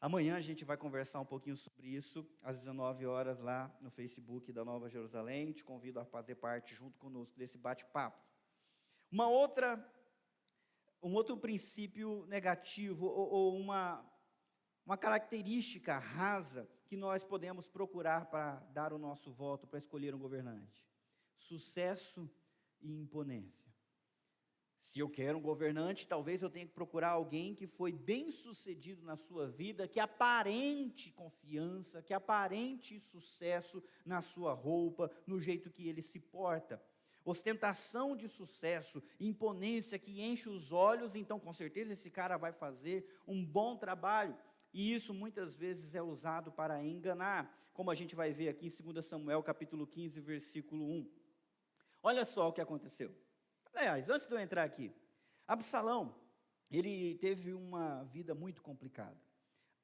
amanhã a gente vai conversar um pouquinho sobre isso, às 19 horas lá no Facebook da Nova Jerusalém. Te convido a fazer parte junto conosco desse bate-papo. Um outro princípio negativo, ou uma característica rasa que nós podemos procurar para dar o nosso voto, para escolher um governante: sucesso e imponência. Se eu quero um governante, talvez eu tenha que procurar alguém que foi bem sucedido na sua vida, que aparente confiança, que aparente sucesso na sua roupa, no jeito que ele se porta. Ostentação de sucesso, imponência que enche os olhos, então com certeza esse cara vai fazer um bom trabalho. E isso muitas vezes é usado para enganar, como a gente vai ver aqui em 2 Samuel capítulo 15, versículo 1. Olha só o que aconteceu. Aliás, antes de eu entrar aqui, Absalão, ele teve uma vida muito complicada.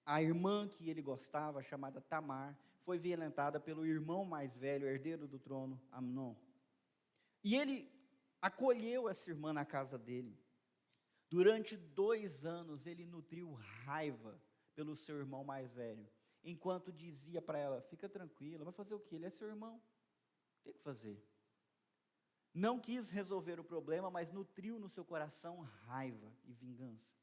A irmã que ele gostava, chamada Tamar, foi violentada pelo irmão mais velho, herdeiro do trono, Amnon. E ele acolheu essa irmã na casa dele. Durante 2 anos, ele nutriu raiva pelo seu irmão mais velho, enquanto dizia para ela, fica tranquila, vai fazer o quê? Ele é seu irmão, tem que fazer. Não quis resolver o problema, mas nutriu no seu coração raiva e vingança.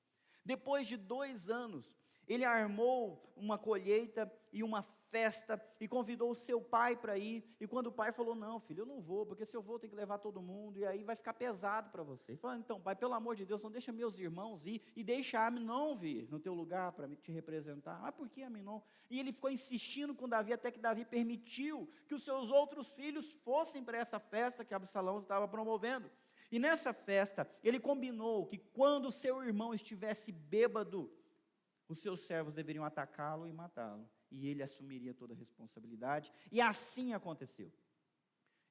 Depois de 2 anos, ele armou uma colheita e uma festa e convidou o seu pai para ir. E quando o pai falou, não filho, eu não vou, porque se eu vou tem que levar todo mundo, e aí vai ficar pesado para você. Ele falou, então pai, pelo amor de Deus, não deixa meus irmãos ir, e deixa Amnon vir no teu lugar para te representar. Mas por que Amnon? E ele ficou insistindo com Davi, até que Davi permitiu que os seus outros filhos fossem para essa festa que Absalão estava promovendo. E nessa festa, ele combinou que quando seu irmão estivesse bêbado, os seus servos deveriam atacá-lo e matá-lo, e ele assumiria toda a responsabilidade, e assim aconteceu.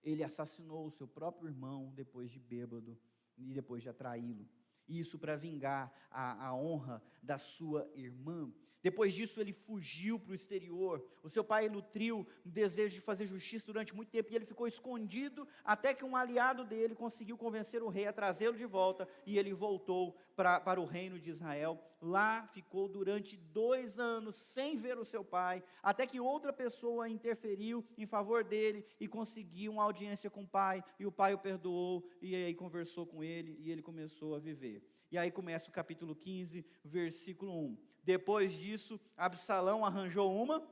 Ele assassinou o seu próprio irmão depois de bêbado, e depois de atraí-lo, isso para vingar a honra da sua irmã. Depois disso ele fugiu para o exterior. O seu pai nutriu um desejo de fazer justiça durante muito tempo, e ele ficou escondido, até que um aliado dele conseguiu convencer o rei a trazê-lo de volta, e ele voltou para o reino de Israel. Lá ficou durante 2 anos, sem ver o seu pai, até que outra pessoa interferiu em favor dele, e conseguiu uma audiência com o pai, e o pai o perdoou, e aí conversou com ele, e ele começou a viver. E aí começa o capítulo 15, versículo 1. Depois disso, Absalão arranjou uma,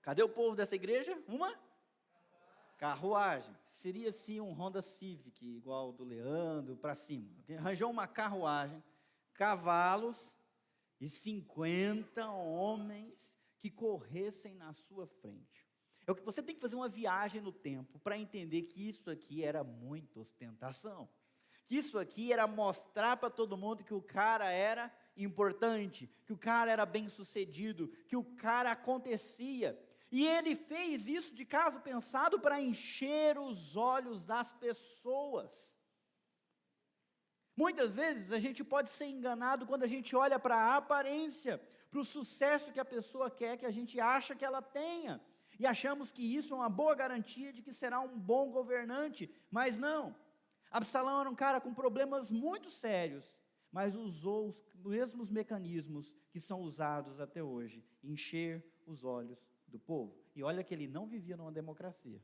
cadê o povo dessa igreja? Uma carruagem. Seria assim um Honda Civic, igual do Leandro, para cima. Arranjou uma carruagem, cavalos e 50 homens que corressem na sua frente. Você tem que fazer uma viagem no tempo para entender que isso aqui era muita ostentação. Que isso aqui era mostrar para todo mundo que o cara era importante, que o cara era bem sucedido, que o cara acontecia. E ele fez isso de caso pensado para encher os olhos das pessoas. Muitas vezes a gente pode ser enganado quando a gente olha para a aparência, para o sucesso que a pessoa quer, que a gente acha que ela tenha, e achamos que isso é uma boa garantia de que será um bom governante, mas não. Absalão era um cara com problemas muito sérios, mas usou os mesmos mecanismos que são usados até hoje, encher os olhos do povo. E olha que ele não vivia numa democracia,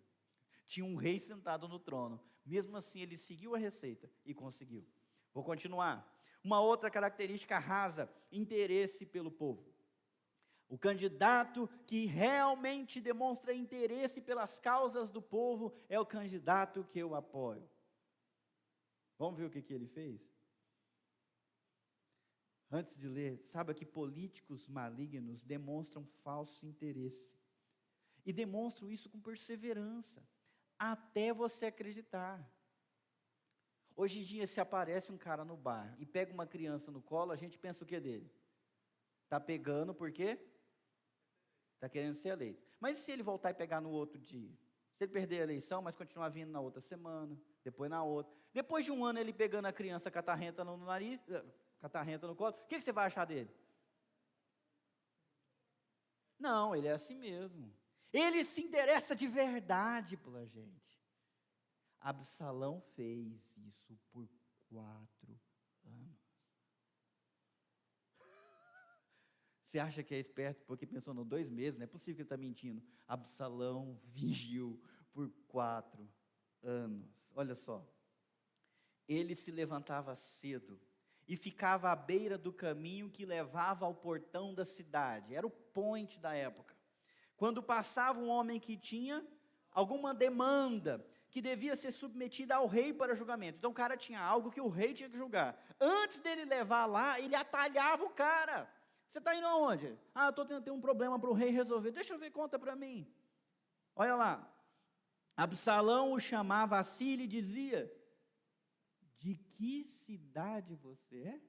tinha um rei sentado no trono, mesmo assim ele seguiu a receita e conseguiu. Vou continuar. Uma outra característica rasa, interesse pelo povo. O candidato que realmente demonstra interesse pelas causas do povo é o candidato que eu apoio. Vamos ver o que ele fez? Antes de ler, sabe que políticos malignos demonstram falso interesse. E demonstram isso com perseverança, até você acreditar. Hoje em dia, se aparece um cara no bar e pega uma criança no colo, a gente pensa o que dele? Está pegando por quê? Está querendo ser eleito. Mas e se ele voltar e pegar no outro dia? Se ele perder a eleição, mas continuar vindo na outra semana, depois na outra. Depois de 1 ano ele pegando a criança catarrenta no nariz, catarrenta no colo, o que você vai achar dele? Não, ele é assim mesmo. Ele se interessa de verdade pela gente. Absalão fez isso por 4 anos. Você acha que é esperto porque pensou em 2 meses? Não é possível que ele está mentindo. Absalão vigiu por 4 anos. Olha só. Ele se levantava cedo e ficava à beira do caminho que levava ao portão da cidade. Era o point da época. Quando passava um homem que tinha alguma demanda, que devia ser submetida ao rei para julgamento. Então o cara tinha algo que o rei tinha que julgar. Antes dele levar lá, ele atalhava o cara. Você está indo aonde? Ah, eu estou tendo um problema para o rei resolver. Deixa eu ver, conta para mim. Olha lá. Absalão o chamava a si e lhe dizia: de que cidade você é?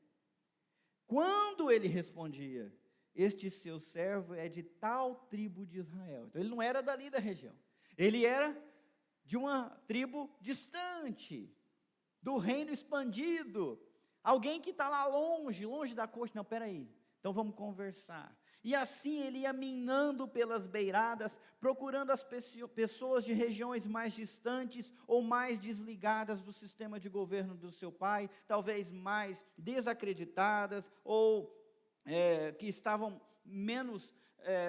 Quando ele respondia: este seu servo é de tal tribo de Israel. Então ele não era dali da região. Ele era de uma tribo distante, do reino expandido. Alguém que está lá longe, longe da corte. Não, peraí. Então vamos conversar. E assim ele ia minando pelas beiradas, procurando as pessoas de regiões mais distantes ou mais desligadas do sistema de governo do seu pai, talvez mais desacreditadas ou que estavam menos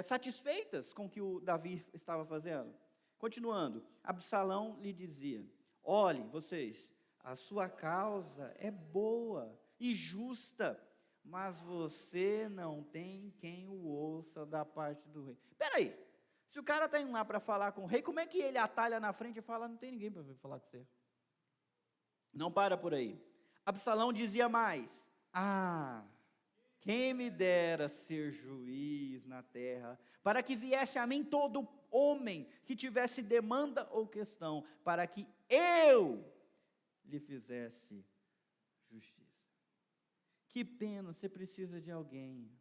satisfeitas com o que o Davi estava fazendo. Continuando, Absalão lhe dizia: olhem vocês, a sua causa é boa e justa, mas você não tem quem o ouça da parte do rei. Espera aí, se o cara está indo lá para falar com o rei, como é que ele atalha na frente e fala: não tem ninguém para falar com você? Não para por aí. Absalão dizia mais: quem me dera ser juiz na terra, para que viesse a mim todo homem que tivesse demanda ou questão, para que eu lhe fizesse justiça. Que pena, você precisa de alguém,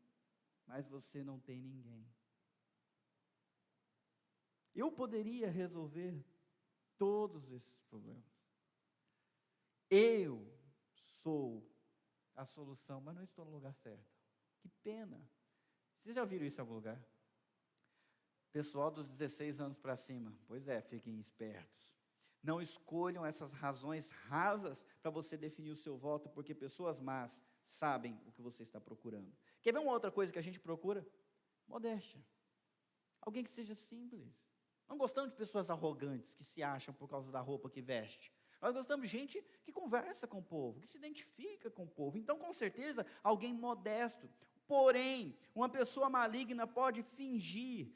mas você não tem ninguém. Eu poderia resolver todos esses problemas. Eu sou a solução, mas não estou no lugar certo. Que pena. Vocês já viram isso em algum lugar? Pessoal dos 16 anos para cima. Pois é, fiquem espertos. Não escolham essas razões rasas para você definir o seu voto, porque pessoas más sabem o que você está procurando. Quer ver uma outra coisa que a gente procura? Modéstia. Alguém que seja simples. Não gostamos de pessoas arrogantes, que se acham por causa da roupa que veste. Nós gostamos de gente que conversa com o povo, que se identifica com o povo. Então, com certeza, alguém modesto. Porém, uma pessoa maligna pode fingir,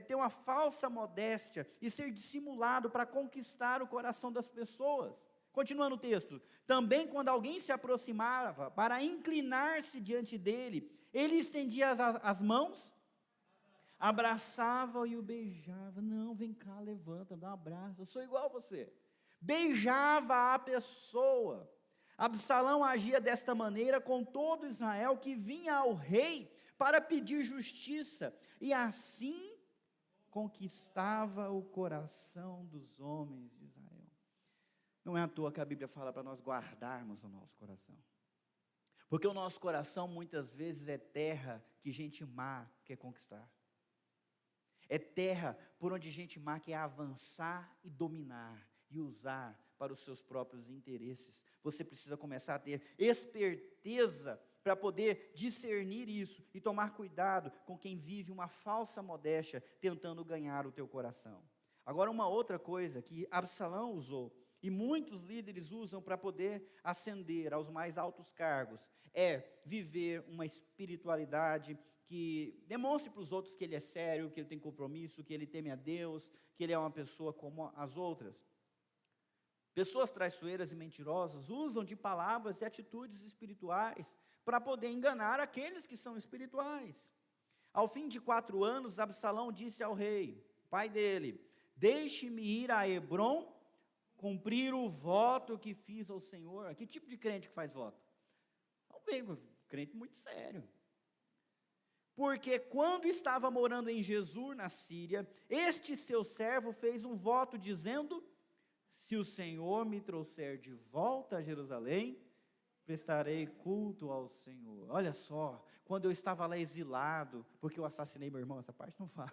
ter uma falsa modéstia e ser dissimulado para conquistar o coração das pessoas. Continuando o texto. Também quando alguém se aproximava para inclinar-se diante dele, ele estendia as mãos, abraçava e o beijava. Não, vem cá, levanta, dá um abraço, eu sou igual a você. Beijava a pessoa. Absalão agia desta maneira com todo Israel que vinha ao rei para pedir justiça, e assim conquistava o coração dos homens de Israel. Não é à toa que a Bíblia fala para nós guardarmos o nosso coração, porque o nosso coração muitas vezes é terra que gente má quer conquistar, é terra por onde gente má quer avançar e dominar, e usar para os seus próprios interesses. Você precisa começar a ter esperteza para poder discernir isso e tomar cuidado com quem vive uma falsa modéstia tentando ganhar o teu coração. Agora, uma outra coisa que Absalão usou e muitos líderes usam para poder ascender aos mais altos cargos é viver uma espiritualidade que demonstre para os outros que ele é sério, que ele tem compromisso, que ele teme a Deus, que ele é uma pessoa como as outras. Pessoas traiçoeiras e mentirosas usam de palavras e atitudes espirituais para poder enganar aqueles que são espirituais. Ao fim de 4 anos, Absalão disse ao rei, pai dele: deixe-me ir a Hebrom, cumprir o voto que fiz ao Senhor. Que tipo de crente que faz voto? Um crente muito sério. Porque quando estava morando em Jesur, na Síria, este seu servo fez um voto dizendo: se o Senhor me trouxer de volta a Jerusalém, prestarei culto ao Senhor. Olha só, quando eu estava lá exilado, porque eu assassinei meu irmão, essa parte não fala.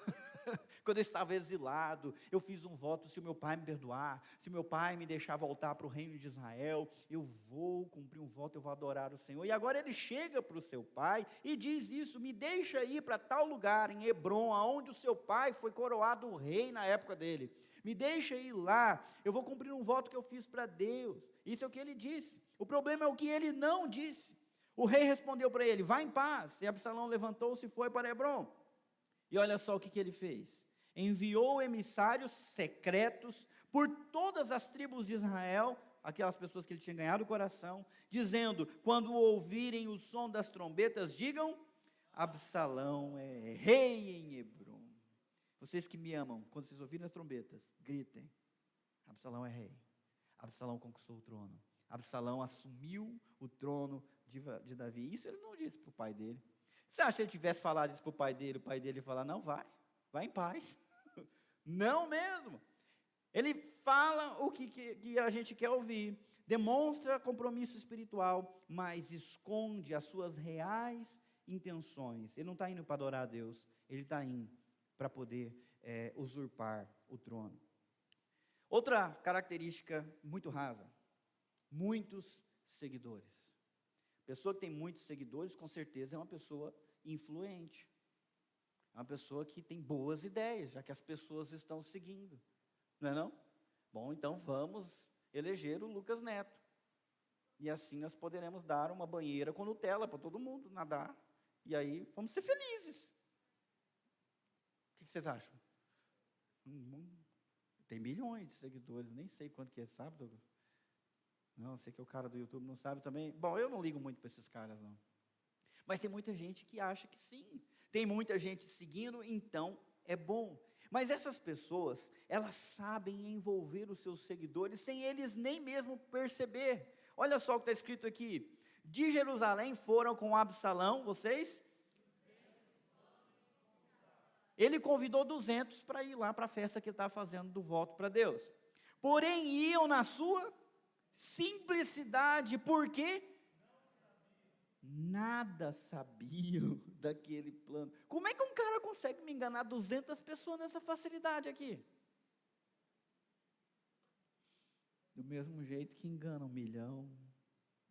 Quando eu estava exilado, eu fiz um voto: se o meu pai me perdoar, se o meu pai me deixar voltar para o reino de Israel, eu vou cumprir um voto, eu vou adorar o Senhor. E agora ele chega para o seu pai e diz isso: me deixa ir para tal lugar, em Hebrom, onde o seu pai foi coroado rei na época dele. Me deixa ir lá, eu vou cumprir um voto que eu fiz para Deus. Isso é o que ele disse. O problema é o que ele não disse. O rei respondeu para ele: vá em paz. E Absalão levantou-se e foi para Hebrom. E olha só o que ele fez. enviou emissários secretos por todas as tribos de Israel, aquelas pessoas que ele tinha ganhado o coração, dizendo: quando ouvirem o som das trombetas, digam: Absalão é rei em Hebrom. Vocês que me amam, quando vocês ouvirem as trombetas, gritem: Absalão é rei. Absalão conquistou o trono. Absalão assumiu o trono de Davi. Isso ele não disse para o pai dele. Você acha que ele tivesse falado isso para o pai dele ia falar: não, vai em paz. Não mesmo. Ele fala o que a gente quer ouvir, demonstra compromisso espiritual, mas esconde as suas reais intenções. Ele não está indo para adorar a Deus, ele está indo para poder usurpar o trono. Outra característica muito rasa: muitos seguidores. Pessoa que tem muitos seguidores, com certeza é uma pessoa influente. É uma pessoa que tem boas ideias, já que as pessoas estão seguindo. Não é não? Bom, então vamos eleger o Lucas Neto. E assim nós poderemos dar uma banheira com Nutella para todo mundo nadar. E aí vamos ser felizes. O que vocês acham? Tem milhões de seguidores, nem sei quanto que é, sabe, Douglas? Não, sei que o cara do YouTube não sabe também. Bom, eu não ligo muito para esses caras, não. Mas tem muita gente que acha que sim. Tem muita gente seguindo, então é bom. Mas essas pessoas, elas sabem envolver os seus seguidores sem eles nem mesmo perceber. Olha só o que está escrito aqui: de Jerusalém foram com Absalão, vocês? Ele convidou 200 para ir lá para a festa que ele estava fazendo do voto para Deus. Porém, iam na sua simplicidade, porque nada sabiam daquele plano. Como é que um cara consegue me enganar 200 pessoas nessa facilidade aqui? Do mesmo jeito que engana 1 milhão,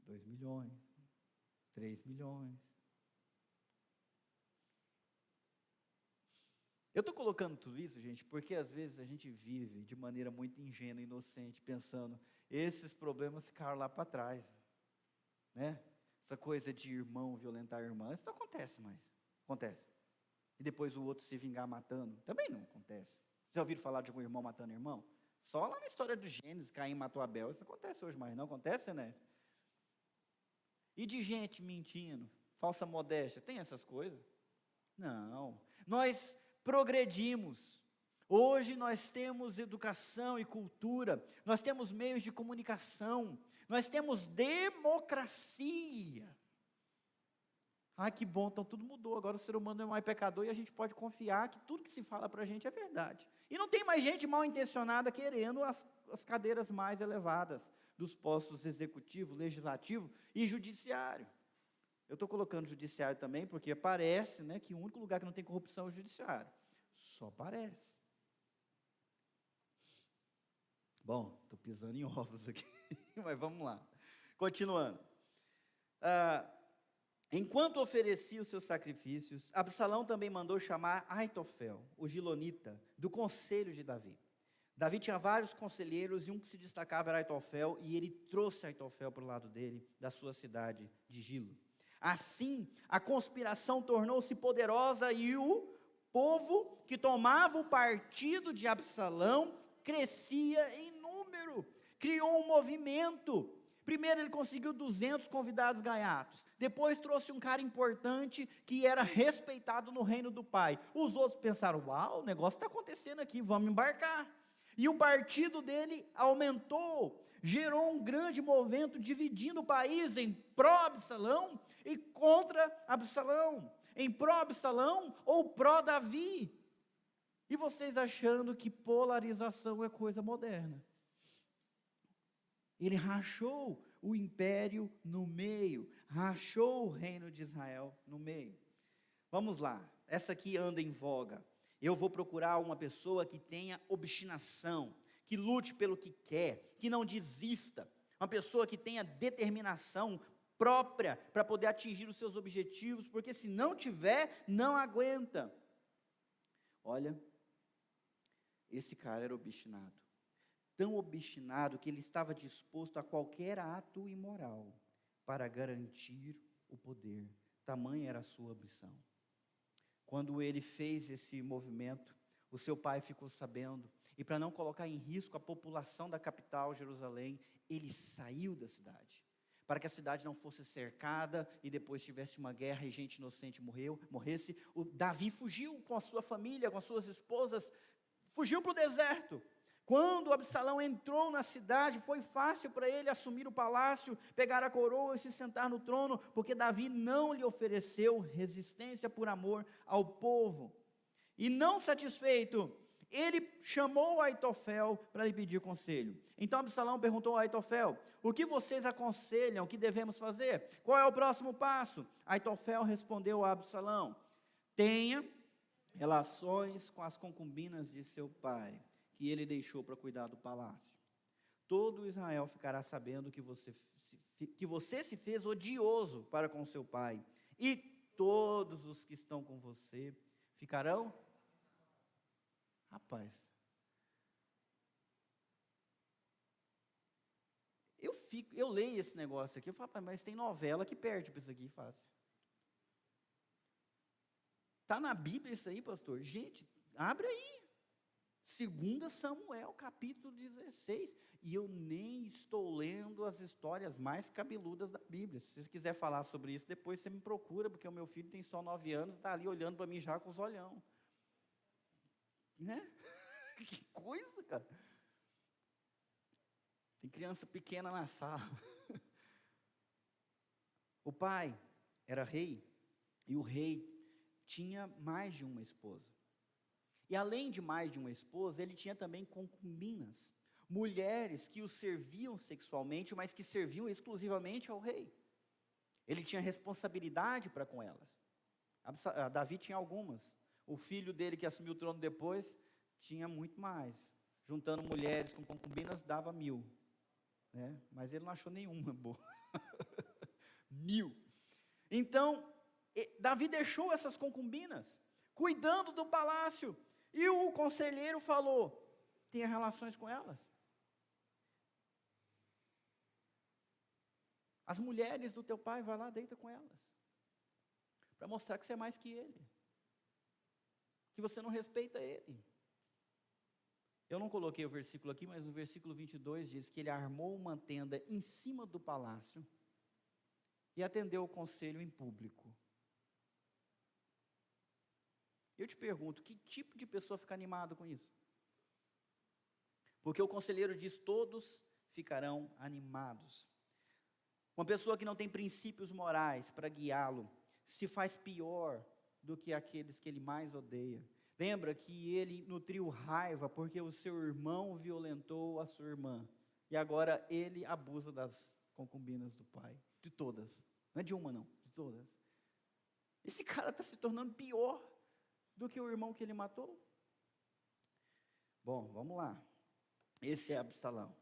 2 milhões, 3 milhões. Eu estou colocando tudo isso, gente, porque às vezes a gente vive de maneira muito ingênua e inocente, pensando: esses problemas ficaram lá para trás, né? Essa coisa de irmão violentar a irmã, isso não acontece mais. Acontece. E depois o outro se vingar matando, também não acontece. Vocês já ouviram falar de um irmão matando irmão? Só lá na história do Gênesis, Caim matou Abel. Isso acontece hoje mais, não acontece, né? E de gente mentindo, falsa modéstia, tem essas coisas? Não. Nós progredimos. Hoje nós temos educação e cultura, nós temos meios de comunicação, nós temos democracia. Ai, que bom, então tudo mudou, agora o ser humano não é mais pecador e a gente pode confiar que tudo que se fala para a gente é verdade. E não tem mais gente mal intencionada querendo as cadeiras mais elevadas dos postos executivo, legislativo e judiciário. Eu estou colocando judiciário também porque parece, né, que o único lugar que não tem corrupção é o judiciário. Só parece. Bom, estou pisando em ovos aqui, mas vamos lá. Continuando. Enquanto oferecia os seus sacrifícios, Absalão também mandou chamar Aitofel, o gilonita, do conselho de Davi. Davi tinha vários conselheiros e um que se destacava era Aitofel, e ele trouxe Aitofel para o lado dele, da sua cidade de Gilo. Assim, a conspiração tornou-se poderosa e o povo que tomava o partido de Absalão crescia em número, criou um movimento. Primeiro ele conseguiu 200 convidados gaiatos, depois trouxe um cara importante que era respeitado no reino do pai. Os outros pensaram: uau, o negócio está acontecendo aqui, vamos embarcar. E o partido dele aumentou, gerou um grande movimento dividindo o país em pró-Absalão e contra Absalão, em pró-Absalão ou pró-Davi. E vocês achando que polarização é coisa moderna. Ele rachou o império no meio, rachou o reino de Israel no meio. Vamos lá, essa aqui anda em voga. Eu vou procurar uma pessoa que tenha obstinação, que lute pelo que quer, que não desista. Uma pessoa que tenha determinação própria para poder atingir os seus objetivos, porque se não tiver, não aguenta. Olha, esse cara era obstinado. Tão obstinado que ele estava disposto a qualquer ato imoral para garantir o poder. Tamanha era a sua ambição. Quando ele fez esse movimento, o seu pai ficou sabendo, e para não colocar em risco a população da capital, Jerusalém, ele saiu da cidade, para que a cidade não fosse cercada e depois tivesse uma guerra e gente inocente morresse. O Davi fugiu com a sua família, com as suas esposas, fugiu para o deserto. Quando Absalão entrou na cidade, foi fácil para ele assumir o palácio, pegar a coroa e se sentar no trono, porque Davi não lhe ofereceu resistência por amor ao povo. E não satisfeito, ele chamou Aitofel para lhe pedir conselho. Então Absalão perguntou a Aitofel: o que vocês aconselham que devemos fazer? Qual é o próximo passo? Aitofel respondeu a Absalão: tenha relações com as concubinas de seu pai, que ele deixou para cuidar do palácio. Todo Israel ficará sabendo que você se fez odioso para com seu pai, e todos os que estão com você ficarão... Rapaz, eu leio esse negócio aqui, eu falo, rapaz, mas tem novela que perde para isso aqui, fácil. Está na Bíblia isso aí, pastor? Gente, abre aí. 2 Samuel, capítulo 16. E eu nem estou lendo as histórias mais cabeludas da Bíblia. Se você quiser falar sobre isso, depois você me procura, porque o meu filho tem só 9 anos, está ali olhando para mim já com os olhão. Né? Que coisa, cara. Tem criança pequena na sala. O pai era rei, e o rei tinha mais de uma esposa. E além de mais de uma esposa, ele tinha também concubinas, mulheres que o serviam sexualmente, mas que serviam exclusivamente ao rei. Ele tinha responsabilidade para com elas. Davi tinha algumas. O filho dele, que assumiu o trono depois, tinha muito mais. Juntando mulheres com concubinas, dava 1000. Né? Mas ele não achou nenhuma boa. 1000. Então, Davi deixou essas concubinas, cuidando do palácio. E o conselheiro falou: tenha relações com elas. As mulheres do teu pai, vai lá, deita com elas. Para mostrar que você é mais que ele. Que você não respeita ele. Eu não coloquei o versículo aqui, mas o versículo 22 diz que ele armou uma tenda em cima do palácio e atendeu o conselho em público. Eu te pergunto, que tipo de pessoa fica animado com isso? Porque o conselheiro diz: todos ficarão animados. Uma pessoa que não tem princípios morais para guiá-lo, se faz pior do que aqueles que ele mais odeia. Lembra que ele nutriu raiva porque o seu irmão violentou a sua irmã. E agora ele abusa das concubinas do pai. De todas. Não é de uma não, de todas. Esse cara está se tornando pior do que o irmão que ele matou. Bom, vamos lá. Esse é Absalão.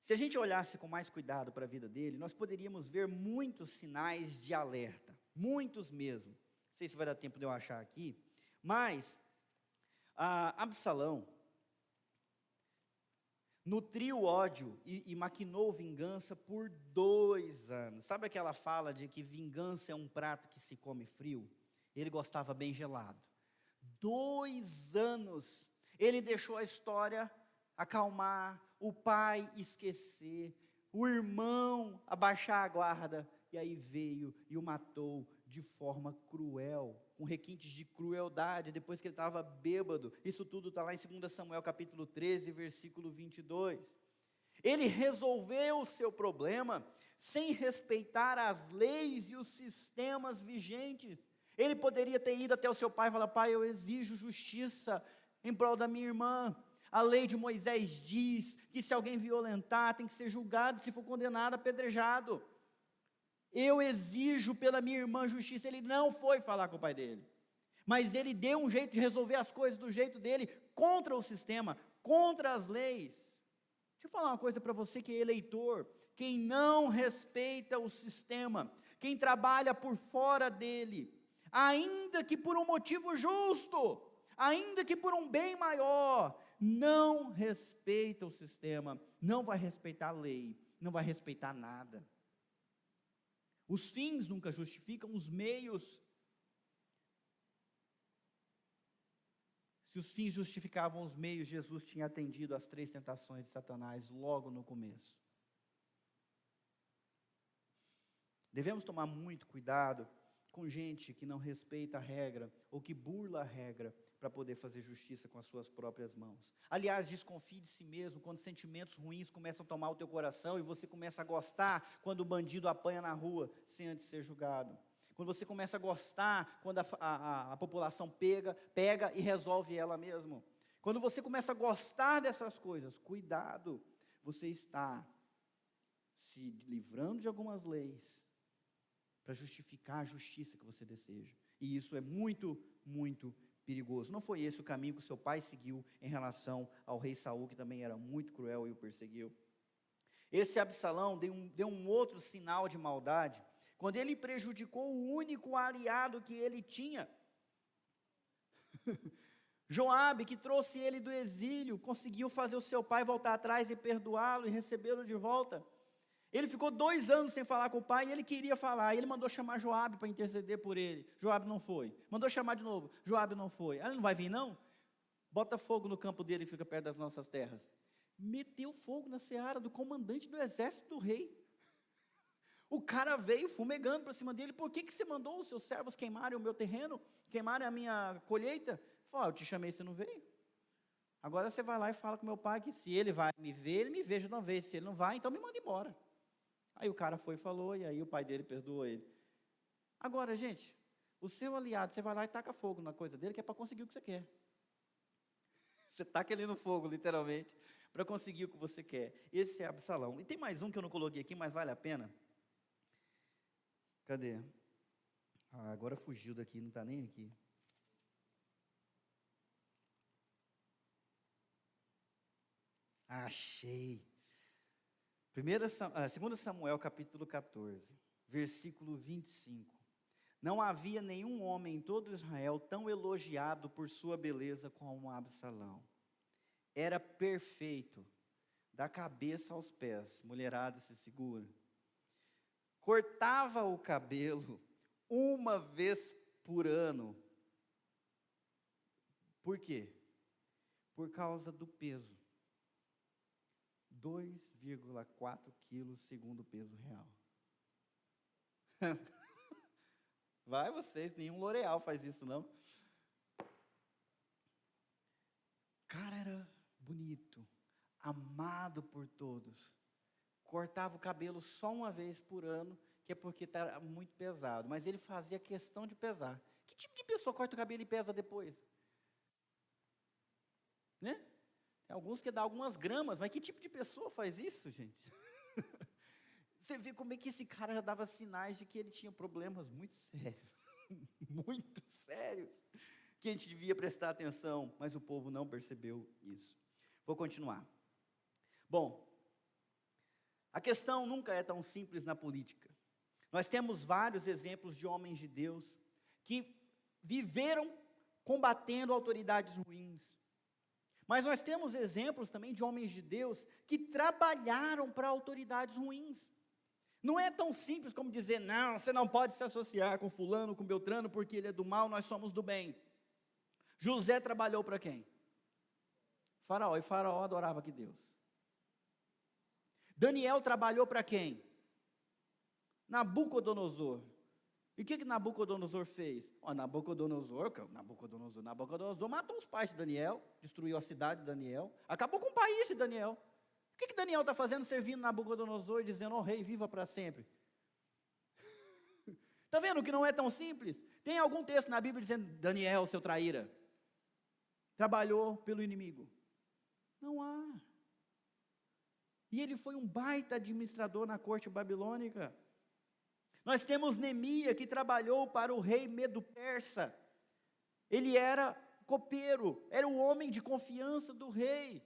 Se a gente olhasse com mais cuidado para a vida dele, nós poderíamos ver muitos sinais de alerta. Muitos mesmo. Não sei se vai dar tempo de eu achar aqui. Mas Absalão nutriu ódio e maquinou vingança por 2 anos. Sabe aquela fala de que vingança é um prato que se come frio? Ele gostava bem gelado. 2 anos. Ele deixou a história acalmar, o pai esquecer, o irmão abaixar a guarda, e aí veio e o matou de forma cruel, com requintes de crueldade, depois que ele estava bêbado. Isso tudo está lá em 2 Samuel capítulo 13, versículo 22. Ele resolveu o seu problema sem respeitar as leis e os sistemas vigentes. Ele poderia ter ido até o seu pai e falar: pai, eu exijo justiça em prol da minha irmã. A lei de Moisés diz que se alguém violentar, tem que ser julgado, se for condenado, apedrejado. Eu exijo pela minha irmã justiça. Ele não foi falar com o pai dele, mas ele deu um jeito de resolver as coisas do jeito dele, contra o sistema, contra as leis. Deixa eu falar uma coisa para você que é eleitor: quem não respeita o sistema, quem trabalha por fora dele, ainda que por um motivo justo, ainda que por um bem maior, não respeita o sistema, não vai respeitar a lei, não vai respeitar nada. Os fins nunca justificam os meios. Se os fins justificavam os meios, Jesus tinha atendido às 3 tentações de Satanás logo no começo. Devemos tomar muito cuidado com gente que não respeita a regra ou que burla a regra para poder fazer justiça com as suas próprias mãos. Aliás, desconfie de si mesmo quando sentimentos ruins começam a tomar o teu coração e você começa a gostar quando o bandido apanha na rua sem antes ser julgado. Quando você começa a gostar quando a população pega e resolve ela mesma. Quando você começa a gostar dessas coisas, cuidado, você está se livrando de algumas leis para justificar a justiça que você deseja. E isso é muito, muito perigoso. Não foi esse o caminho que o seu pai seguiu em relação ao rei Saul, que também era muito cruel e o perseguiu. Esse Absalão deu um outro sinal de maldade, quando ele prejudicou o único aliado que ele tinha. Joabe, que trouxe ele do exílio, conseguiu fazer o seu pai voltar atrás e perdoá-lo e recebê-lo de volta. Ele ficou 2 anos sem falar com o pai e ele queria falar. Ele mandou chamar Joabe para interceder por ele. Joabe não foi. Mandou chamar de novo. Joabe não foi. Ele não vai vir não? Bota fogo no campo dele que fica perto das nossas terras. Meteu fogo na seara do comandante do exército do rei. O cara veio fumegando para cima dele. Por que você mandou os seus servos queimarem o meu terreno? Queimarem a minha colheita? Falou, eu te chamei e você não veio. Agora você vai lá e fala com meu pai que se ele vai me ver, ele me veja de uma vez. Se ele não vai, então me manda embora. Aí o cara foi e falou, e aí o pai dele perdoou ele. Agora, gente, o seu aliado, você vai lá e taca fogo na coisa dele, que é para conseguir o que você quer. Você taca ele no fogo, literalmente, para conseguir o que você quer. Esse é Absalão. E tem mais um que eu não coloquei aqui, mas vale a pena. Cadê? Agora fugiu daqui, não está nem aqui. Achei. 2 Samuel capítulo 14, versículo 25. Não havia nenhum homem em todo Israel tão elogiado por sua beleza como Absalão. Era perfeito, da cabeça aos pés, mulherada se segura. Cortava o cabelo 1 vez por ano. Por quê? Por causa do peso. 2,4 quilos segundo o peso real. Vai vocês, nenhum L'Oreal faz isso não. Cara era bonito, amado por todos. Cortava o cabelo só 1 vez por ano, que é porque está muito pesado. Mas ele fazia questão de pesar. Que tipo de pessoa corta o cabelo e pesa depois? Né? Tem alguns que dá algumas gramas, mas que tipo de pessoa faz isso, gente? Você vê como é que esse cara já dava sinais de que ele tinha problemas muito sérios. Muito sérios. Que a gente devia prestar atenção, mas o povo não percebeu isso. Vou continuar. Bom, a questão nunca é tão simples na política. Nós temos vários exemplos de homens de Deus que viveram combatendo autoridades ruins. Mas nós temos exemplos também de homens de Deus que trabalharam para autoridades ruins. Não é tão simples como dizer, não, você não pode se associar com fulano, com Beltrano, porque ele é do mal, nós somos do bem. José trabalhou para quem? Faraó, e Faraó adorava que Deus. Daniel trabalhou para quem? Nabucodonosor. E o que Nabucodonosor fez? Nabucodonosor matou os pais de Daniel, destruiu a cidade de Daniel, acabou com o país de Daniel. O que Daniel está fazendo servindo Nabucodonosor e dizendo, rei, viva para sempre? Está vendo que não é tão simples? Tem algum texto na Bíblia dizendo, Daniel, seu traíra, trabalhou pelo inimigo? Não há. E ele foi um baita administrador na corte babilônica. Nós temos Neemia, que trabalhou para o rei Medo-Persa. Ele era copeiro, era o homem de confiança do rei.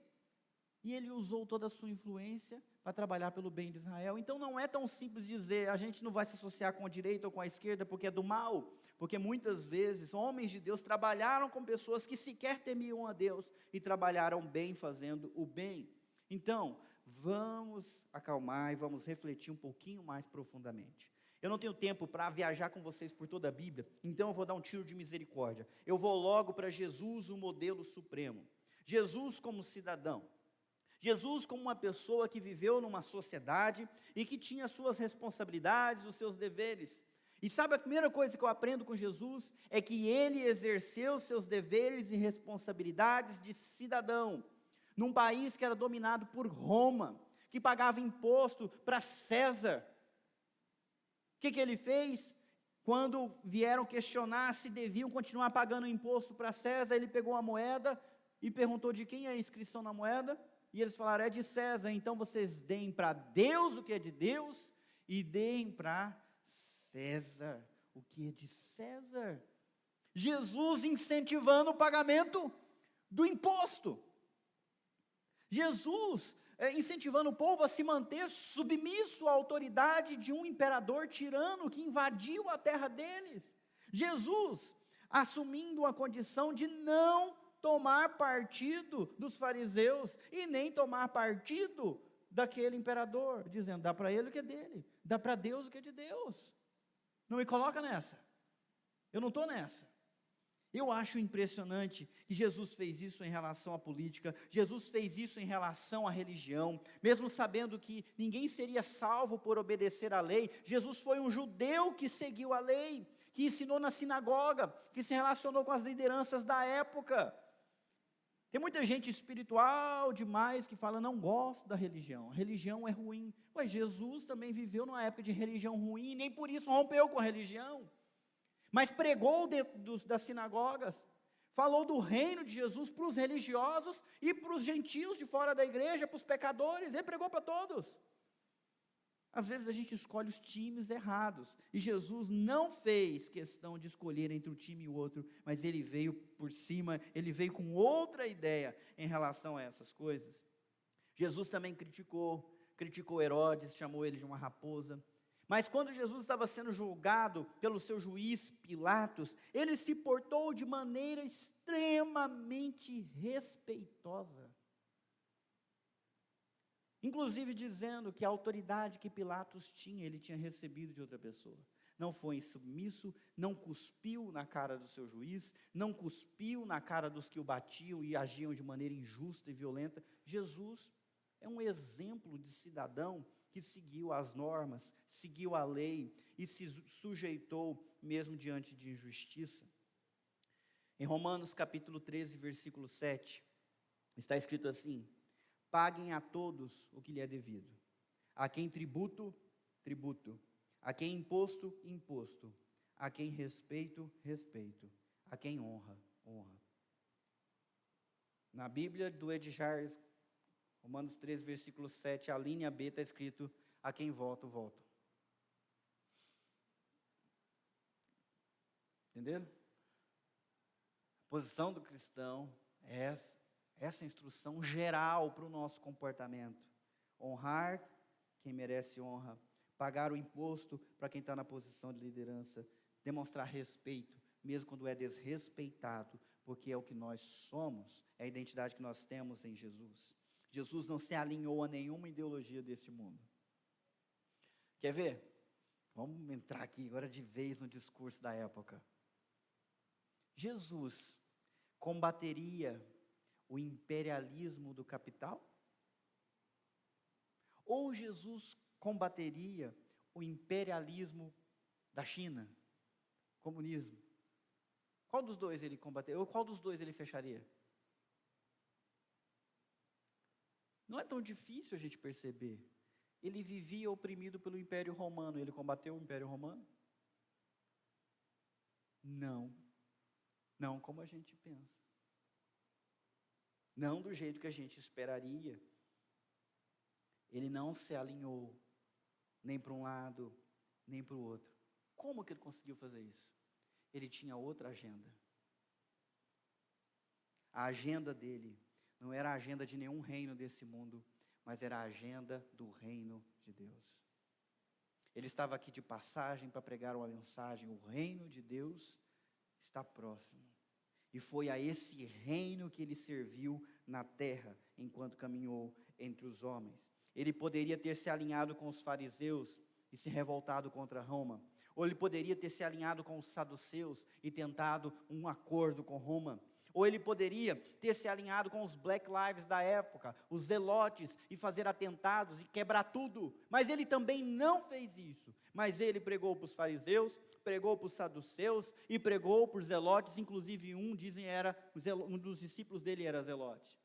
E ele usou toda a sua influência para trabalhar pelo bem de Israel. Então não é tão simples dizer, a gente não vai se associar com a direita ou com a esquerda porque é do mal. Porque muitas vezes homens de Deus trabalharam com pessoas que sequer temiam a Deus e trabalharam bem fazendo o bem. Então, vamos acalmar e vamos refletir um pouquinho mais profundamente. Eu não tenho tempo para viajar com vocês por toda a Bíblia, então eu vou dar um tiro de misericórdia. Eu vou logo para Jesus, o modelo supremo. Jesus como cidadão. Jesus como uma pessoa que viveu numa sociedade e que tinha suas responsabilidades, os seus deveres. E sabe a primeira coisa que eu aprendo com Jesus? É que ele exerceu seus deveres e responsabilidades de cidadão, num país que era dominado por Roma, que pagava imposto para César. O que ele fez? Quando vieram questionar se deviam continuar pagando imposto para César, ele pegou a moeda e perguntou de quem é a inscrição na moeda, e eles falaram, é de César, então vocês deem para Deus o que é de Deus, e deem para César o que é de César. Jesus incentivando o pagamento do imposto. Jesus incentivando o povo a se manter submisso à autoridade de um imperador tirano que invadiu a terra deles. Jesus assumindo a condição de não tomar partido dos fariseus e nem tomar partido daquele imperador, dizendo, dá para ele o que é dele, dá para Deus o que é de Deus. Não me coloca nessa, eu não estou nessa. Eu acho impressionante que Jesus fez isso em relação à política, Jesus fez isso em relação à religião, mesmo sabendo que ninguém seria salvo por obedecer à lei. Jesus foi um judeu que seguiu a lei, que ensinou na sinagoga, que se relacionou com as lideranças da época. Tem muita gente espiritual demais que fala, não gosto da religião, a religião é ruim. Mas Jesus também viveu numa época de religião ruim, e nem por isso rompeu com a religião. Mas pregou dentro das sinagogas, falou do reino de Jesus para os religiosos e para os gentios de fora da igreja, para os pecadores, ele pregou para todos. Às vezes a gente escolhe os times errados, e Jesus não fez questão de escolher entre um time e o outro, mas ele veio por cima, ele veio com outra ideia em relação a essas coisas. Jesus também criticou Herodes, chamou ele de uma raposa. Mas quando Jesus estava sendo julgado pelo seu juiz Pilatos, ele se portou de maneira extremamente respeitosa. Inclusive dizendo que a autoridade que Pilatos tinha, ele tinha recebido de outra pessoa. Não foi insubmisso, não cuspiu na cara do seu juiz, não cuspiu na cara dos que o batiam e agiam de maneira injusta e violenta. Jesus é um exemplo de cidadão que seguiu as normas, seguiu a lei e se sujeitou mesmo diante de injustiça. Em Romanos capítulo 13, versículo 7, está escrito assim, paguem a todos o que lhe é devido, a quem tributo, tributo, a quem imposto, imposto, a quem respeito, respeito, a quem honra, honra. Na Bíblia do Edgars, Romanos 13, versículo 7, a linha B está escrito, a quem voto, voto. Entenderam? A posição do cristão é essa instrução geral para o nosso comportamento. Honrar quem merece honra, pagar o imposto para quem está na posição de liderança, demonstrar respeito, mesmo quando é desrespeitado, porque é o que nós somos, é a identidade que nós temos em Jesus. Jesus não se alinhou a nenhuma ideologia deste mundo. Quer ver? Vamos entrar aqui agora de vez no discurso da época. Jesus combateria o imperialismo do capital? Ou Jesus combateria o imperialismo da China, comunismo? Qual dos dois ele combateria? Ou qual dos dois ele fecharia? Não é tão difícil a gente perceber. Ele vivia oprimido pelo Império Romano. Ele combateu o Império Romano? Não. Não como a gente pensa. Não do jeito que a gente esperaria. Ele não se alinhou nem para um lado, nem para o outro. Como que ele conseguiu fazer isso? Ele tinha outra agenda. A agenda dele não era a agenda de nenhum reino desse mundo, mas era a agenda do reino de Deus. Ele estava aqui de passagem para pregar uma mensagem, o reino de Deus está próximo. E foi a esse reino que ele serviu na terra, enquanto caminhou entre os homens. Ele poderia ter se alinhado com os fariseus e se revoltado contra Roma. Ou ele poderia ter se alinhado com os saduceus e tentado um acordo com Roma. Ou ele poderia ter se alinhado com os Black Lives da época, os zelotes, e fazer atentados e quebrar tudo. Mas ele também não fez isso. Mas ele pregou para os fariseus, pregou para os saduceus e pregou para os zelotes. Inclusive um dos discípulos dele era zelote.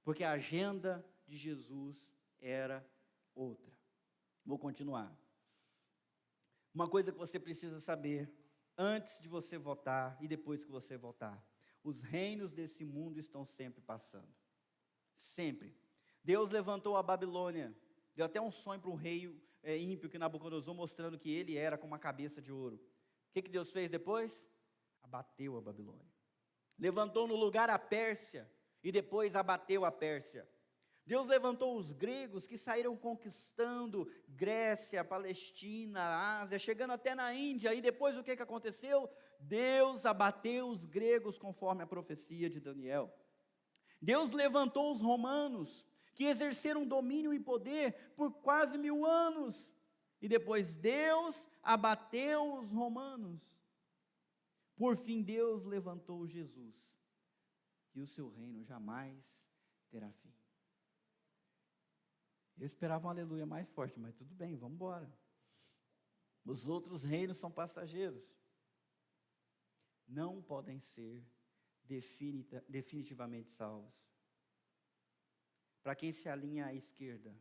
Porque a agenda de Jesus era outra. Vou continuar. Uma coisa que você precisa saber, antes de você votar e depois que você votar: os reinos desse mundo estão sempre passando. Sempre. Deus levantou a Babilônia, deu até um sonho para um rei ímpio, que Nabucodonosor, mostrando que ele era com uma cabeça de ouro. O que Deus fez depois? Abateu a Babilônia. Levantou no lugar a Pérsia, e depois abateu a Pérsia. Deus levantou os gregos, que saíram conquistando Grécia, Palestina, Ásia, chegando até na Índia, e depois o que aconteceu? Deus abateu os gregos, conforme a profecia de Daniel. Deus levantou os romanos, que exerceram domínio e poder por quase 1000 anos, e depois Deus abateu os romanos. Por fim, Deus levantou Jesus, e o seu reino jamais terá fim. Eu esperava um aleluia mais forte, mas tudo bem, vamos embora. Os outros reinos são passageiros. Não podem ser definitivamente salvos. Para quem se alinha à esquerda,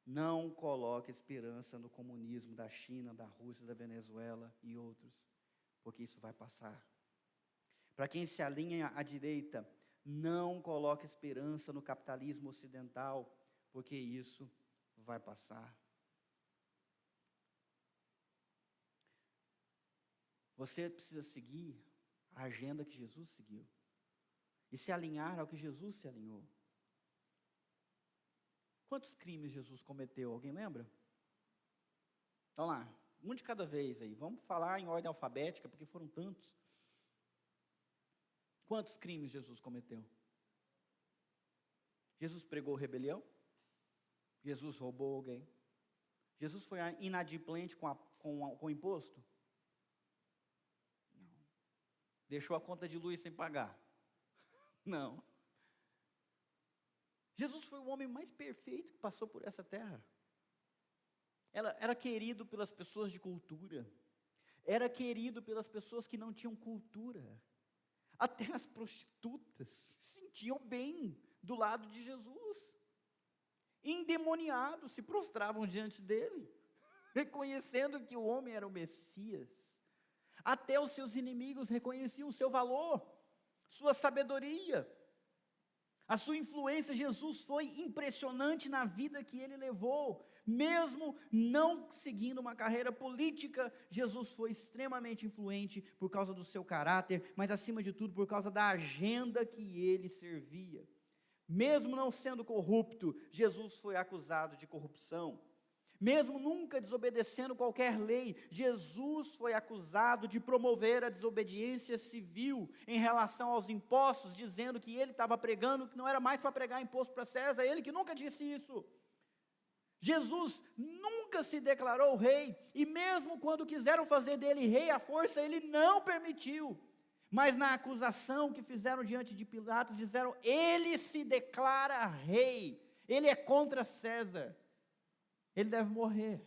não coloque esperança no comunismo da China, da Rússia, da Venezuela e outros, porque isso vai passar. Para quem se alinha à direita, não coloque esperança no capitalismo ocidental, porque isso vai passar. Você precisa seguir a agenda que Jesus seguiu e se alinhar ao que Jesus se alinhou. Quantos crimes Jesus cometeu? Alguém lembra? Vamos lá, um de cada vez aí. Vamos falar em ordem alfabética, porque foram tantos. Quantos crimes Jesus cometeu? Jesus pregou rebelião? Jesus roubou alguém? Jesus foi inadimplente com o imposto? Não. Deixou a conta de luz sem pagar? Não. Jesus foi o homem mais perfeito que passou por essa terra. Era querido pelas pessoas de cultura. Era querido pelas pessoas que não tinham cultura. Até as prostitutas se sentiam bem do lado de Jesus. Endemoniados se prostravam diante dele, reconhecendo que o homem era o Messias. Até os seus inimigos reconheciam o seu valor, sua sabedoria, a sua influência. Jesus foi impressionante na vida que ele levou. Mesmo não seguindo uma carreira política, Jesus foi extremamente influente por causa do seu caráter, mas acima de tudo por causa da agenda que ele servia. Mesmo não sendo corrupto, Jesus foi acusado de corrupção. Mesmo nunca desobedecendo qualquer lei, Jesus foi acusado de promover a desobediência civil em relação aos impostos, dizendo que ele estava pregando que não era mais para pregar imposto para César, ele que nunca disse isso. Jesus nunca se declarou rei, e mesmo quando quiseram fazer dele rei à força, ele não permitiu. Mas na acusação que fizeram diante de Pilatos, disseram: ele se declara rei, ele é contra César, ele deve morrer.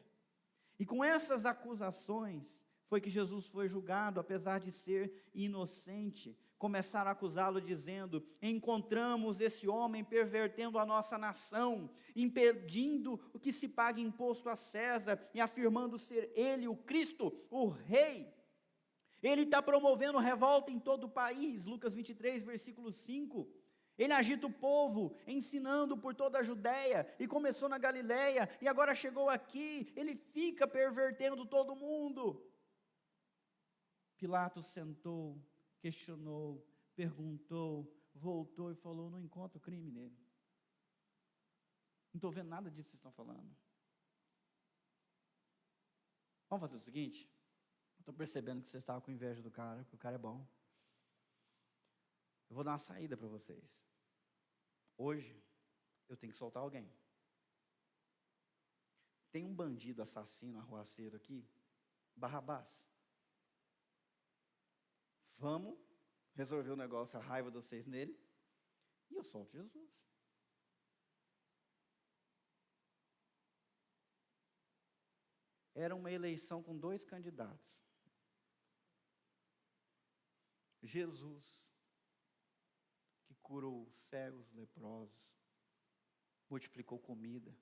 E com essas acusações, foi que Jesus foi julgado, apesar de ser inocente. Começaram a acusá-lo dizendo: encontramos esse homem pervertendo a nossa nação, impedindo o que se pague imposto a César, e afirmando ser ele o Cristo, o rei. Ele está promovendo revolta em todo o país. Lucas 23, versículo 5. Ele agita o povo, ensinando por toda a Judéia, e começou na Galileia, e agora chegou aqui. Ele fica pervertendo todo mundo. Pilatos sentou, questionou, perguntou, voltou e falou: não encontro crime nele. Não estou vendo nada disso que vocês estão falando. Vamos fazer o seguinte: estou percebendo que vocês estavam com inveja do cara, porque o cara é bom. Eu vou dar uma saída para vocês. Hoje, eu tenho que soltar alguém. tem um bandido assassino, arruaceiro aqui, Barrabás. Vamos resolver o negócio, a raiva de vocês nele, e eu solto Jesus. Era uma eleição com 2 candidatos. Jesus, que curou os cegos, leprosos, multiplicou comida,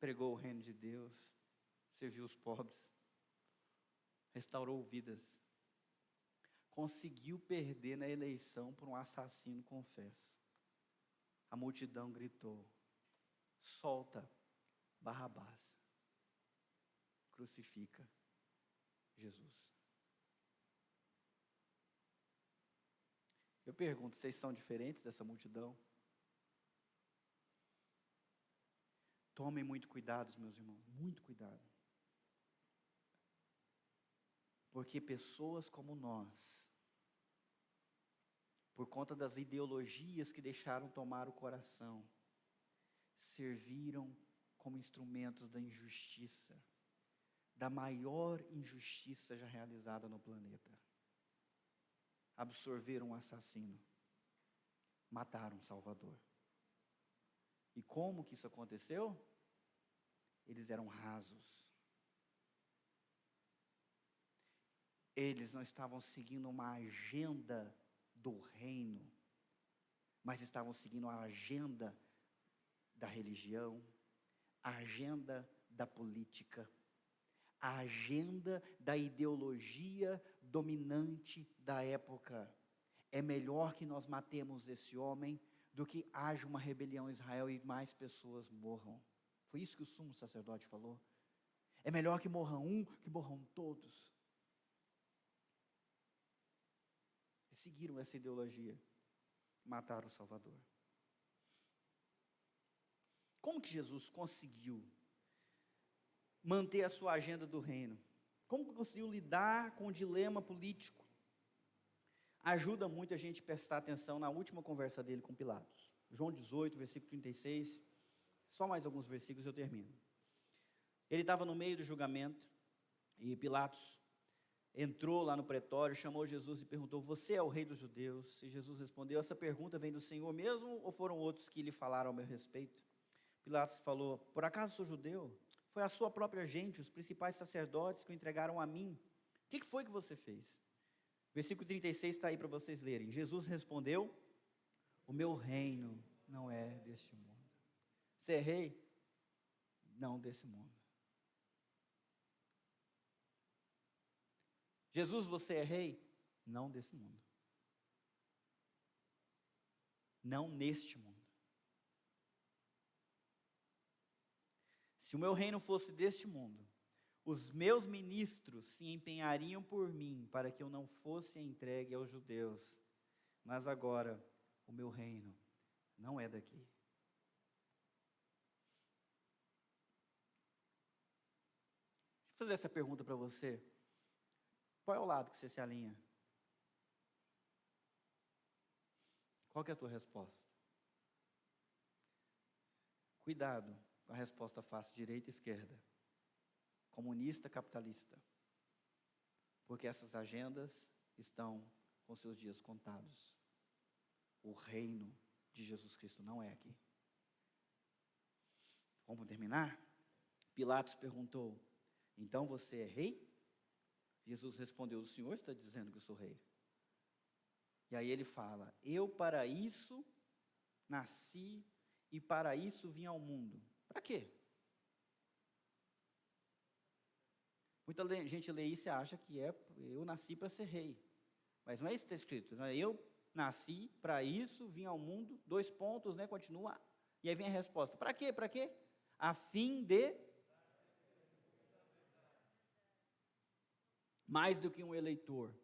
pregou o reino de Deus, serviu os pobres, restaurou vidas, conseguiu perder na eleição por um assassino, confesso. A multidão gritou: solta Barrabás, crucifica Jesus. Eu pergunto, vocês são diferentes dessa multidão? Tomem muito cuidado, meus irmãos, muito cuidado. Porque pessoas como nós, por conta das ideologias que deixaram tomar o coração, serviram como instrumentos da injustiça, da maior injustiça já realizada no planeta. Absorveram um assassino, mataram um Salvador. E como que isso aconteceu? Eles eram rasos. Eles não estavam seguindo uma agenda do reino, mas estavam seguindo a agenda da religião, a agenda da política, a agenda da ideologia dominante da época. É melhor que nós matemos esse homem do que haja uma rebelião em Israel e mais pessoas morram. Foi isso que o sumo sacerdote falou. É melhor que morra um, que morram todos. E seguiram essa ideologia. Mataram o Salvador. Como que Jesus conseguiu manter a sua agenda do reino? Como que conseguiu lidar com o dilema político? Ajuda muito a gente prestar atenção na última conversa dele com Pilatos. João 18, versículo 36. Só mais alguns versículos e eu termino. Ele estava no meio do julgamento e Pilatos entrou lá no pretório, chamou Jesus e perguntou: você é o rei dos judeus? E Jesus respondeu: essa pergunta vem do Senhor mesmo ou foram outros que lhe falaram ao meu respeito? Pilatos falou: por acaso sou judeu? Foi a sua própria gente, os principais sacerdotes que o entregaram a mim. O que foi que você fez? Versículo 36 está aí para vocês lerem. Jesus respondeu: o meu reino não é deste mundo. Você é rei? Não desse mundo. Jesus, você é rei? Não desse mundo. Não neste mundo. Se o meu reino fosse deste mundo, os meus ministros se empenhariam por mim para que eu não fosse entregue aos judeus. Mas agora, o meu reino não é daqui. Deixa eu fazer essa pergunta para você. Qual é o lado que você se alinha? Qual que é a tua resposta? Cuidado com a resposta fácil, direita e esquerda. Comunista, capitalista. Porque essas agendas estão com seus dias contados. O reino de Jesus Cristo não é aqui. Vamos terminar? Pilatos perguntou: então você é rei? Jesus respondeu: o Senhor está dizendo que eu sou rei. E aí ele fala: eu para isso nasci e para isso vim ao mundo. Para quê? Muita gente lê isso e acha que eu nasci para ser rei. Mas não é isso que está escrito. Não é? Eu nasci para isso, vim ao mundo, 2 pontos, né? Continua. E aí vem a resposta: para quê? Para quê? A fim de... mais do que um eleitor.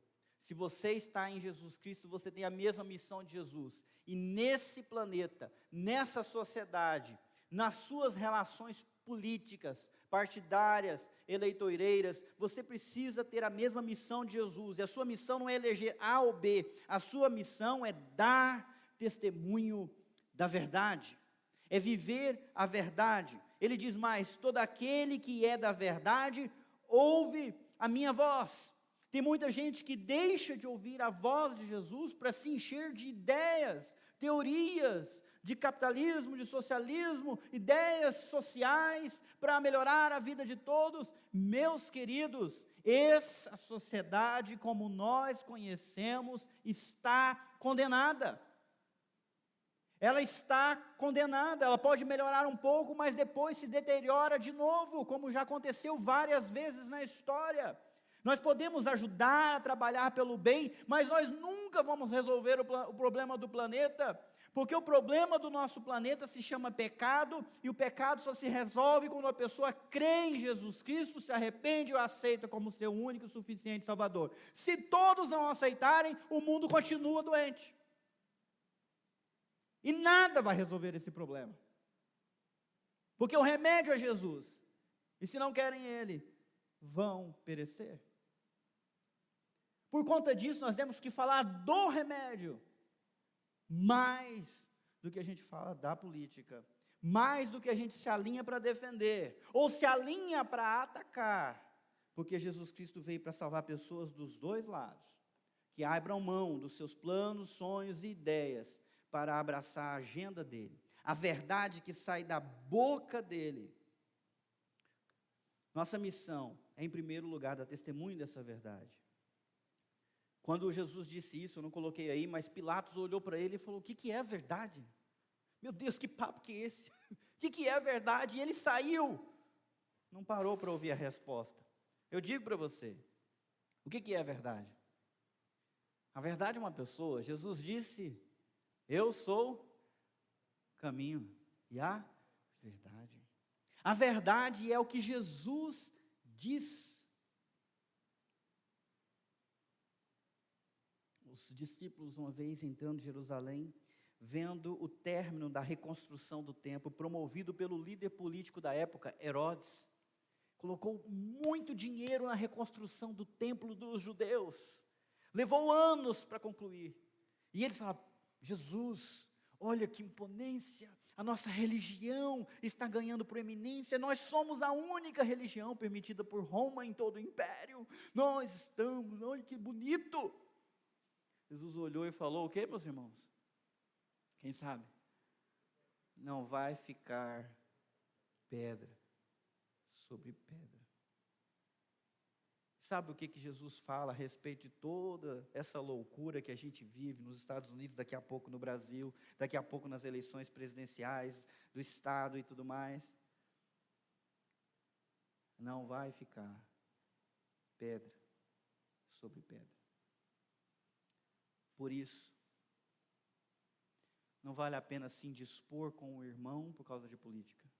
Se você está em Jesus Cristo, você tem a mesma missão de Jesus. E nesse planeta, nessa sociedade, nas suas relações políticas, partidárias, eleitoreiras, você precisa ter a mesma missão de Jesus. E a sua missão não é eleger A ou B. A sua missão é dar testemunho da verdade. é viver a verdade. Ele diz mais: todo aquele que é da verdade, ouve a minha voz. Tem muita gente que deixa de ouvir a voz de Jesus para se encher de ideias, teorias de capitalismo, de socialismo, ideias sociais para melhorar a vida de todos. Meus queridos, essa sociedade como nós conhecemos está condenada. Ela está condenada, ela pode melhorar um pouco, mas depois se deteriora de novo, como já aconteceu várias vezes na história. Nós podemos ajudar a trabalhar pelo bem, mas nós nunca vamos resolver o problema do planeta, porque o problema do nosso planeta se chama pecado, e o pecado só se resolve quando a pessoa crê em Jesus Cristo, se arrepende e o aceita como seu único e suficiente Salvador. Se todos não aceitarem, o mundo continua doente. E nada vai resolver esse problema. Porque o remédio é Jesus. E se não querem Ele, vão perecer. Por conta disso, nós temos que falar do remédio, mais do que a gente fala da política, mais do que a gente se alinha para defender, ou se alinha para atacar, porque Jesus Cristo veio para salvar pessoas dos dois lados, que abram mão dos seus planos, sonhos e ideias, para abraçar a agenda dele, a verdade que sai da boca dele. Nossa missão é, em primeiro lugar, dar testemunho dessa verdade. Quando Jesus disse isso, eu não coloquei aí, mas Pilatos olhou para ele e falou: o que é a verdade? Meu Deus, que papo que é esse? O que é a verdade? E ele saiu, não parou para ouvir a resposta. Eu digo para você, o que é a verdade? A verdade é uma pessoa. Jesus disse: eu sou o caminho e a verdade. A verdade é o que Jesus diz. Os discípulos, uma vez entrando em Jerusalém, vendo o término da reconstrução do templo, promovido pelo líder político da época, Herodes, colocou muito dinheiro na reconstrução do templo dos judeus, levou anos para concluir, e eles falaram: Jesus, olha que imponência, a nossa religião está ganhando proeminência, nós somos a única religião permitida por Roma em todo o império, nós estamos, olha que bonito. Jesus olhou e falou: o que, meus irmãos? Quem sabe? Não vai ficar pedra sobre pedra. Sabe o que Jesus fala a respeito de toda essa loucura que a gente vive nos Estados Unidos, daqui a pouco no Brasil, daqui a pouco nas eleições presidenciais do Estado e tudo mais? Não vai ficar pedra sobre pedra. Por isso, não vale a pena se indispor com o irmão por causa de política.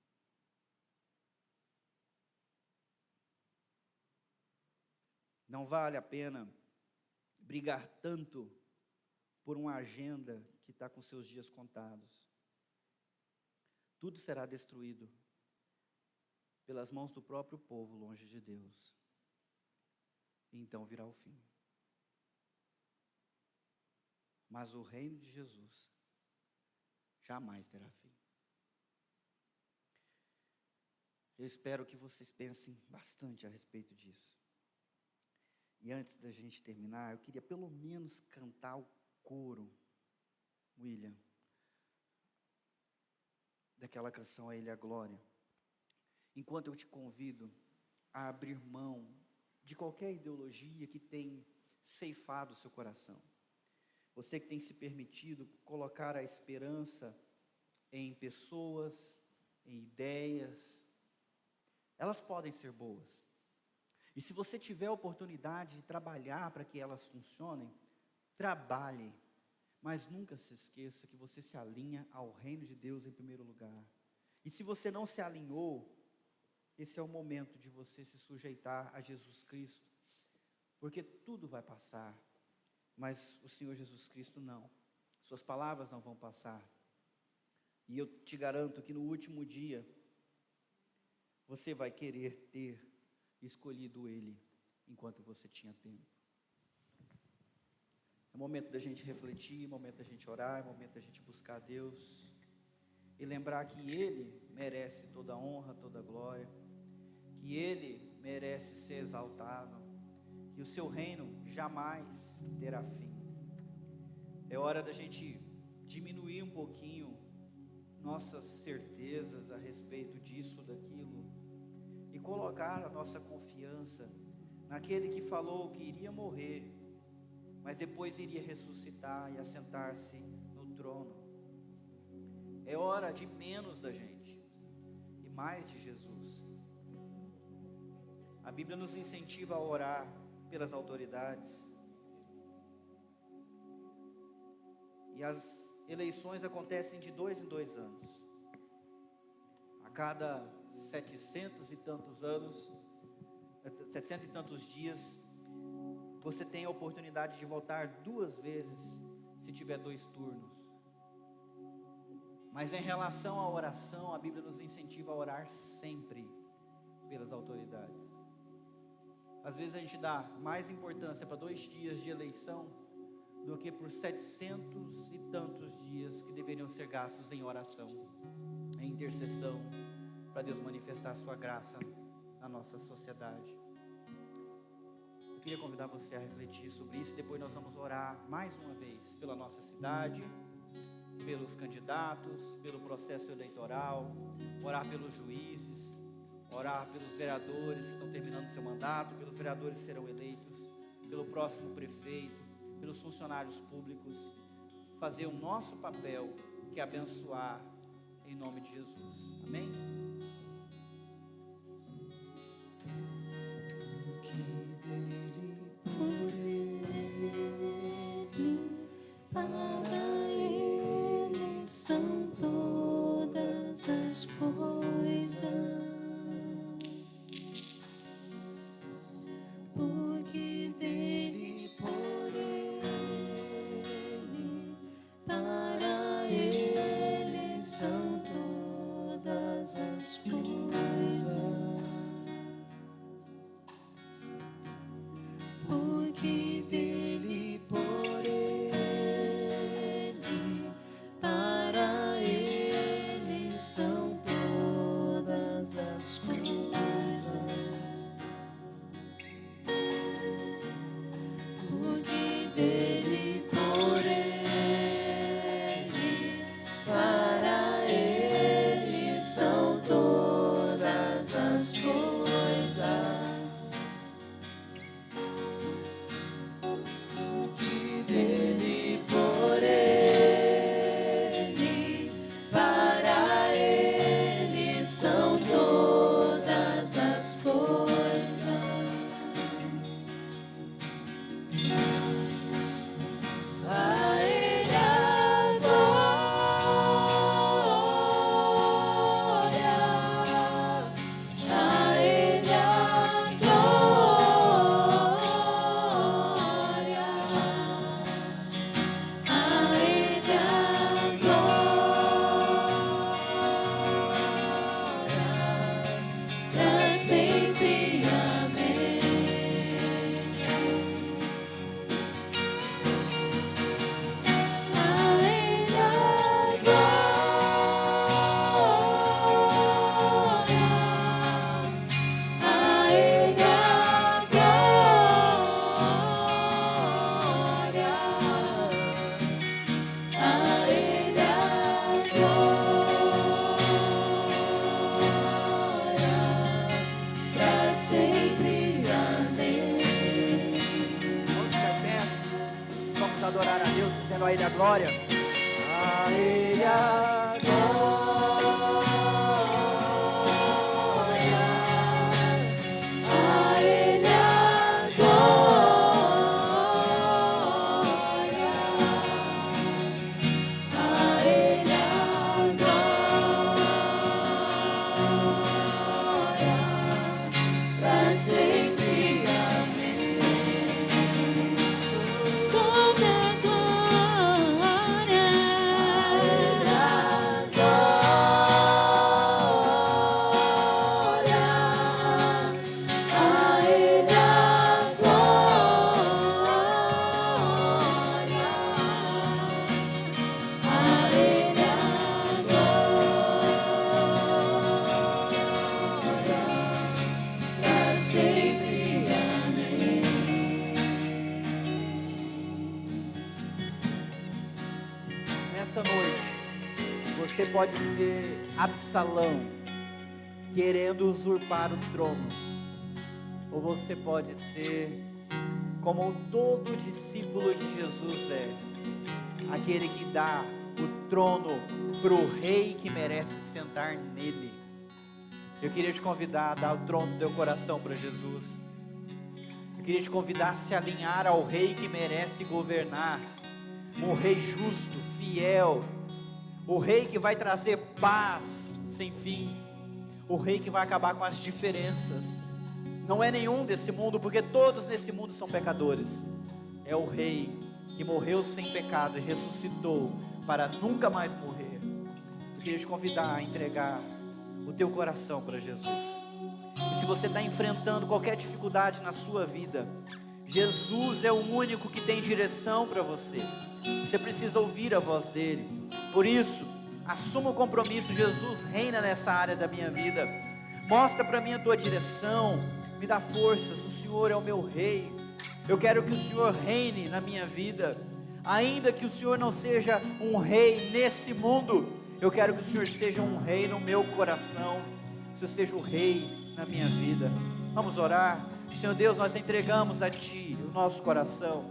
Não vale a pena brigar tanto por uma agenda que está com seus dias contados. Tudo será destruído pelas mãos do próprio povo longe de Deus. E então virá o fim. Mas o reino de Jesus jamais terá fim. Eu espero que vocês pensem bastante a respeito disso. E antes da gente terminar, eu queria pelo menos cantar o coro, William, daquela canção A Ele a Glória. Enquanto eu te convido a abrir mão de qualquer ideologia que tem ceifado o seu coração. Você que tem se permitido colocar a esperança em pessoas, em ideias, elas podem ser boas. E se você tiver a oportunidade de trabalhar para que elas funcionem, trabalhe. Mas nunca se esqueça que você se alinha ao reino de Deus em primeiro lugar. E se você não se alinhou, esse é o momento de você se sujeitar a Jesus Cristo. Porque tudo vai passar. Mas o Senhor Jesus Cristo não. Suas palavras não vão passar. E eu te garanto que no último dia, você vai querer ter escolhido Ele enquanto você tinha tempo. É momento da gente refletir, é momento da gente orar, é momento da gente buscar a Deus. e lembrar que Ele merece toda a honra, toda a glória, que Ele merece ser exaltado, que o seu reino jamais terá fim. É hora da gente diminuir um pouquinho nossas certezas a respeito disso, daquilo, e colocar a nossa confiança naquele que falou que iria morrer, mas depois iria ressuscitar e assentar-se no trono. É hora de menos da gente e mais de Jesus. A Bíblia nos incentiva a orar pelas autoridades. E as eleições acontecem de 2 em 2 anos. A cada 700 e tantos anos, 700 e tantos dias, você tem a oportunidade de votar 2 vezes, se tiver 2 turnos. Mas em relação à oração, a Bíblia nos incentiva a orar sempre pelas autoridades. Às vezes a gente dá mais importância para 2 dias de eleição do que por 700 e tantos dias que deveriam ser gastos em oração, em intercessão, para Deus manifestar a sua graça na nossa sociedade. Eu queria convidar você a refletir sobre isso. Depois nós vamos orar mais uma vez pela nossa cidade, pelos candidatos, pelo processo eleitoral, orar pelos juízes, orar pelos vereadores que estão terminando seu mandato, pelos vereadores que serão eleitos, pelo próximo prefeito, pelos funcionários públicos, fazer o nosso papel, que é abençoar em nome de Jesus. Amém? Para Ele são todas as coisas, porque dele, por Ele, para Ele são todas as coisas, porque dele, por adorar a Deus, dizendo a Ele a glória. A Ele a glória, a Ele a glória, a Ele a glória, pra sempre, amém. Toda glória, a Ele a sempre. Amém. Nessa noite, você pode ser Absalão, querendo usurpar o trono, ou você pode ser como todo discípulo de Jesus é, aquele que dá o trono para o rei que merece sentar nele. Eu queria te convidar a dar o trono do teu coração para Jesus. Eu queria te convidar a se alinhar ao rei que merece governar, um rei justo, fiel, o rei que vai trazer paz sem fim, o rei que vai acabar com as diferenças. Não é nenhum desse mundo, porque todos nesse mundo são pecadores. É o rei que morreu sem pecado e ressuscitou para nunca mais morrer. Eu queria te convidar a entregar o teu coração para Jesus. E se você está enfrentando qualquer dificuldade na sua vida, Jesus é o único que tem direção para você. Você precisa ouvir a voz dele. Por isso, assuma o compromisso. Jesus reina nessa área da minha vida. Mostra para mim a tua direção. Me dá forças. O Senhor é o meu rei. Eu quero que o Senhor reine na minha vida. Ainda que o Senhor não seja um rei nesse mundo, eu quero que o Senhor seja um rei no meu coração. Que o Senhor seja o rei na minha vida. Vamos orar. Senhor Deus, nós entregamos a Ti o nosso coração.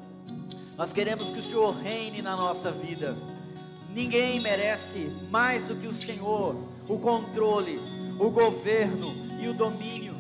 Nós queremos que o Senhor reine na nossa vida. Ninguém merece mais do que o Senhor o controle, o governo e o domínio.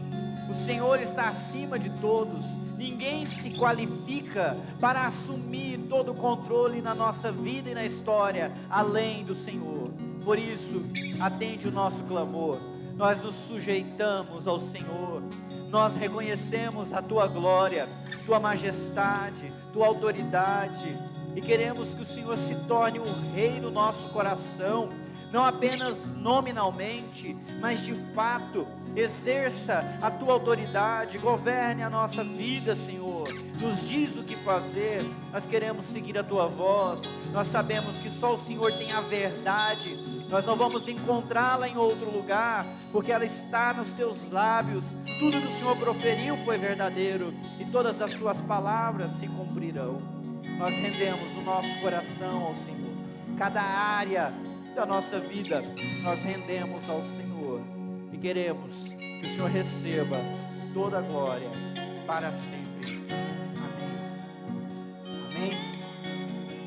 O Senhor está acima de todos. Ninguém se qualifica para assumir todo o controle na nossa vida e na história, além do Senhor. Por isso, atende o nosso clamor. Nós nos sujeitamos ao Senhor. Nós reconhecemos a Tua glória, Tua majestade, Tua autoridade, e queremos que o Senhor se torne o Rei no nosso coração, não apenas nominalmente, mas de fato. Exerça a Tua autoridade, governe a nossa vida, Senhor. Nos diz o que fazer. Nós queremos seguir a Tua voz. Nós sabemos que só o Senhor tem a verdade. Nós não vamos encontrá-la em outro lugar, porque ela está nos Teus lábios. Tudo que o Senhor proferiu foi verdadeiro, e todas as Tuas palavras se cumprirão. Nós rendemos o nosso coração ao Senhor. Cada área da nossa vida nós rendemos ao Senhor, e queremos que o Senhor receba toda a glória para sempre. Amém. Amém.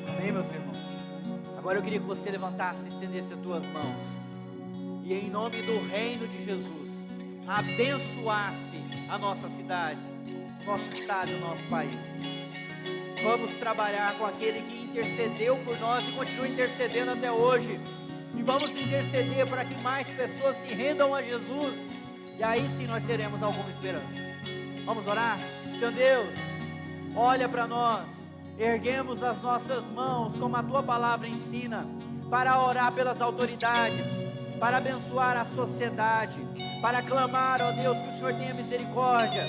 Amém, meus irmãos. Agora eu queria que você levantasse e estendesse as tuas mãos, e em nome do reino de Jesus, abençoasse a nossa cidade, o nosso estado e o nosso país. Vamos trabalhar com aquele que intercedeu por nós e continua intercedendo até hoje. E vamos interceder para que mais pessoas se rendam a Jesus. E aí sim nós teremos alguma esperança. Vamos orar? Senhor Deus, olha para nós. Erguemos as nossas mãos, como a Tua palavra ensina, para orar pelas autoridades, para abençoar a sociedade, para clamar, ó Deus, que o Senhor tenha misericórdia.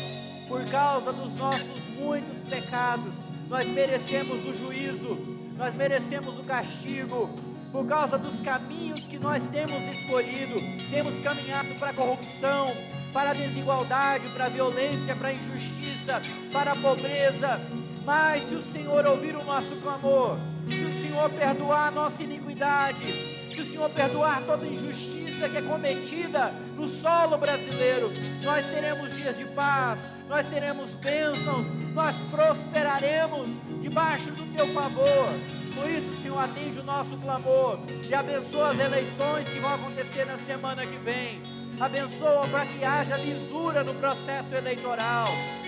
Por causa dos nossos muitos pecados, nós merecemos o juízo, nós merecemos o castigo. Por causa dos caminhos que nós temos escolhido, temos caminhado para a corrupção, para a desigualdade, para a violência, para a injustiça, para a pobreza. Mas se o Senhor ouvir o nosso clamor, se o Senhor perdoar a nossa iniquidade, se o Senhor perdoar toda injustiça que é cometida no solo brasileiro, nós teremos dias de paz, nós teremos bênçãos, nós prosperaremos debaixo do Teu favor. Por isso, Senhor, atende o nosso clamor e abençoa as eleições que vão acontecer na semana que vem. Abençoa para que haja lisura no processo eleitoral.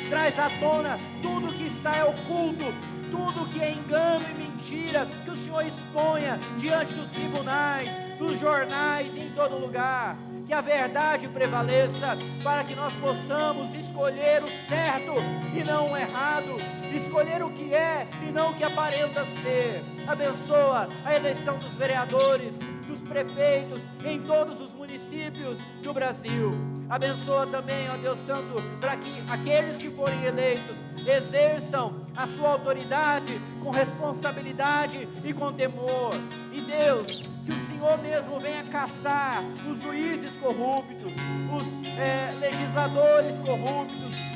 Traz à tona tudo que está oculto, tudo que é engano e mentira, que o Senhor exponha diante dos tribunais, dos jornais e em todo lugar. Que a verdade prevaleça, para que nós possamos escolher o certo e não o errado, escolher o que é e não o que aparenta ser. Abençoa a eleição dos vereadores, dos prefeitos, em todos os municípios do Brasil. Abençoa também, ó Deus Santo, para que aqueles que forem eleitos exerçam a sua autoridade com responsabilidade e com temor. E Deus, que o Senhor mesmo venha caçar os juízes corruptos, os legisladores corruptos,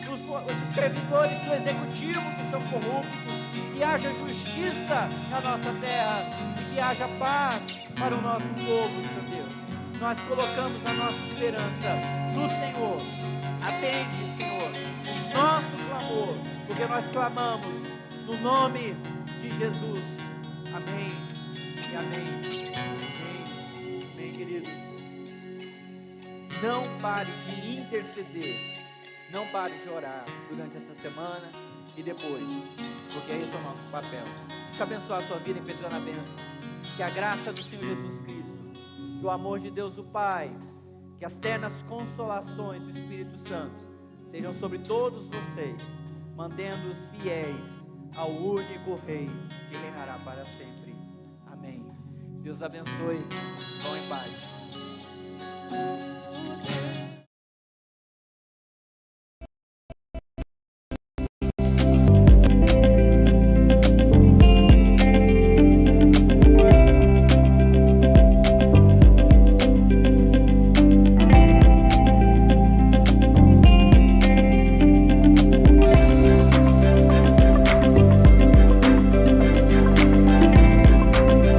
servidores do executivo que são corruptos, que haja justiça na nossa terra e que haja paz para o nosso povo, Senhor Deus. Nós colocamos a nossa esperança no Senhor. Atende, Senhor, nosso clamor, porque nós clamamos no nome de Jesus. Amém e amém. Amém, amém, queridos. Não pare de interceder, não pare de orar durante essa semana e depois, porque esse é o nosso papel. Deixa eu abençoar a sua vida, impetrando a bênção. Que a graça do Senhor Jesus Cristo, que o amor de Deus o Pai, que as ternas consolações do Espírito Santo sejam sobre todos vocês, mantendo-os fiéis ao único Rei que reinará para sempre. Amém. Deus abençoe. Vão em paz.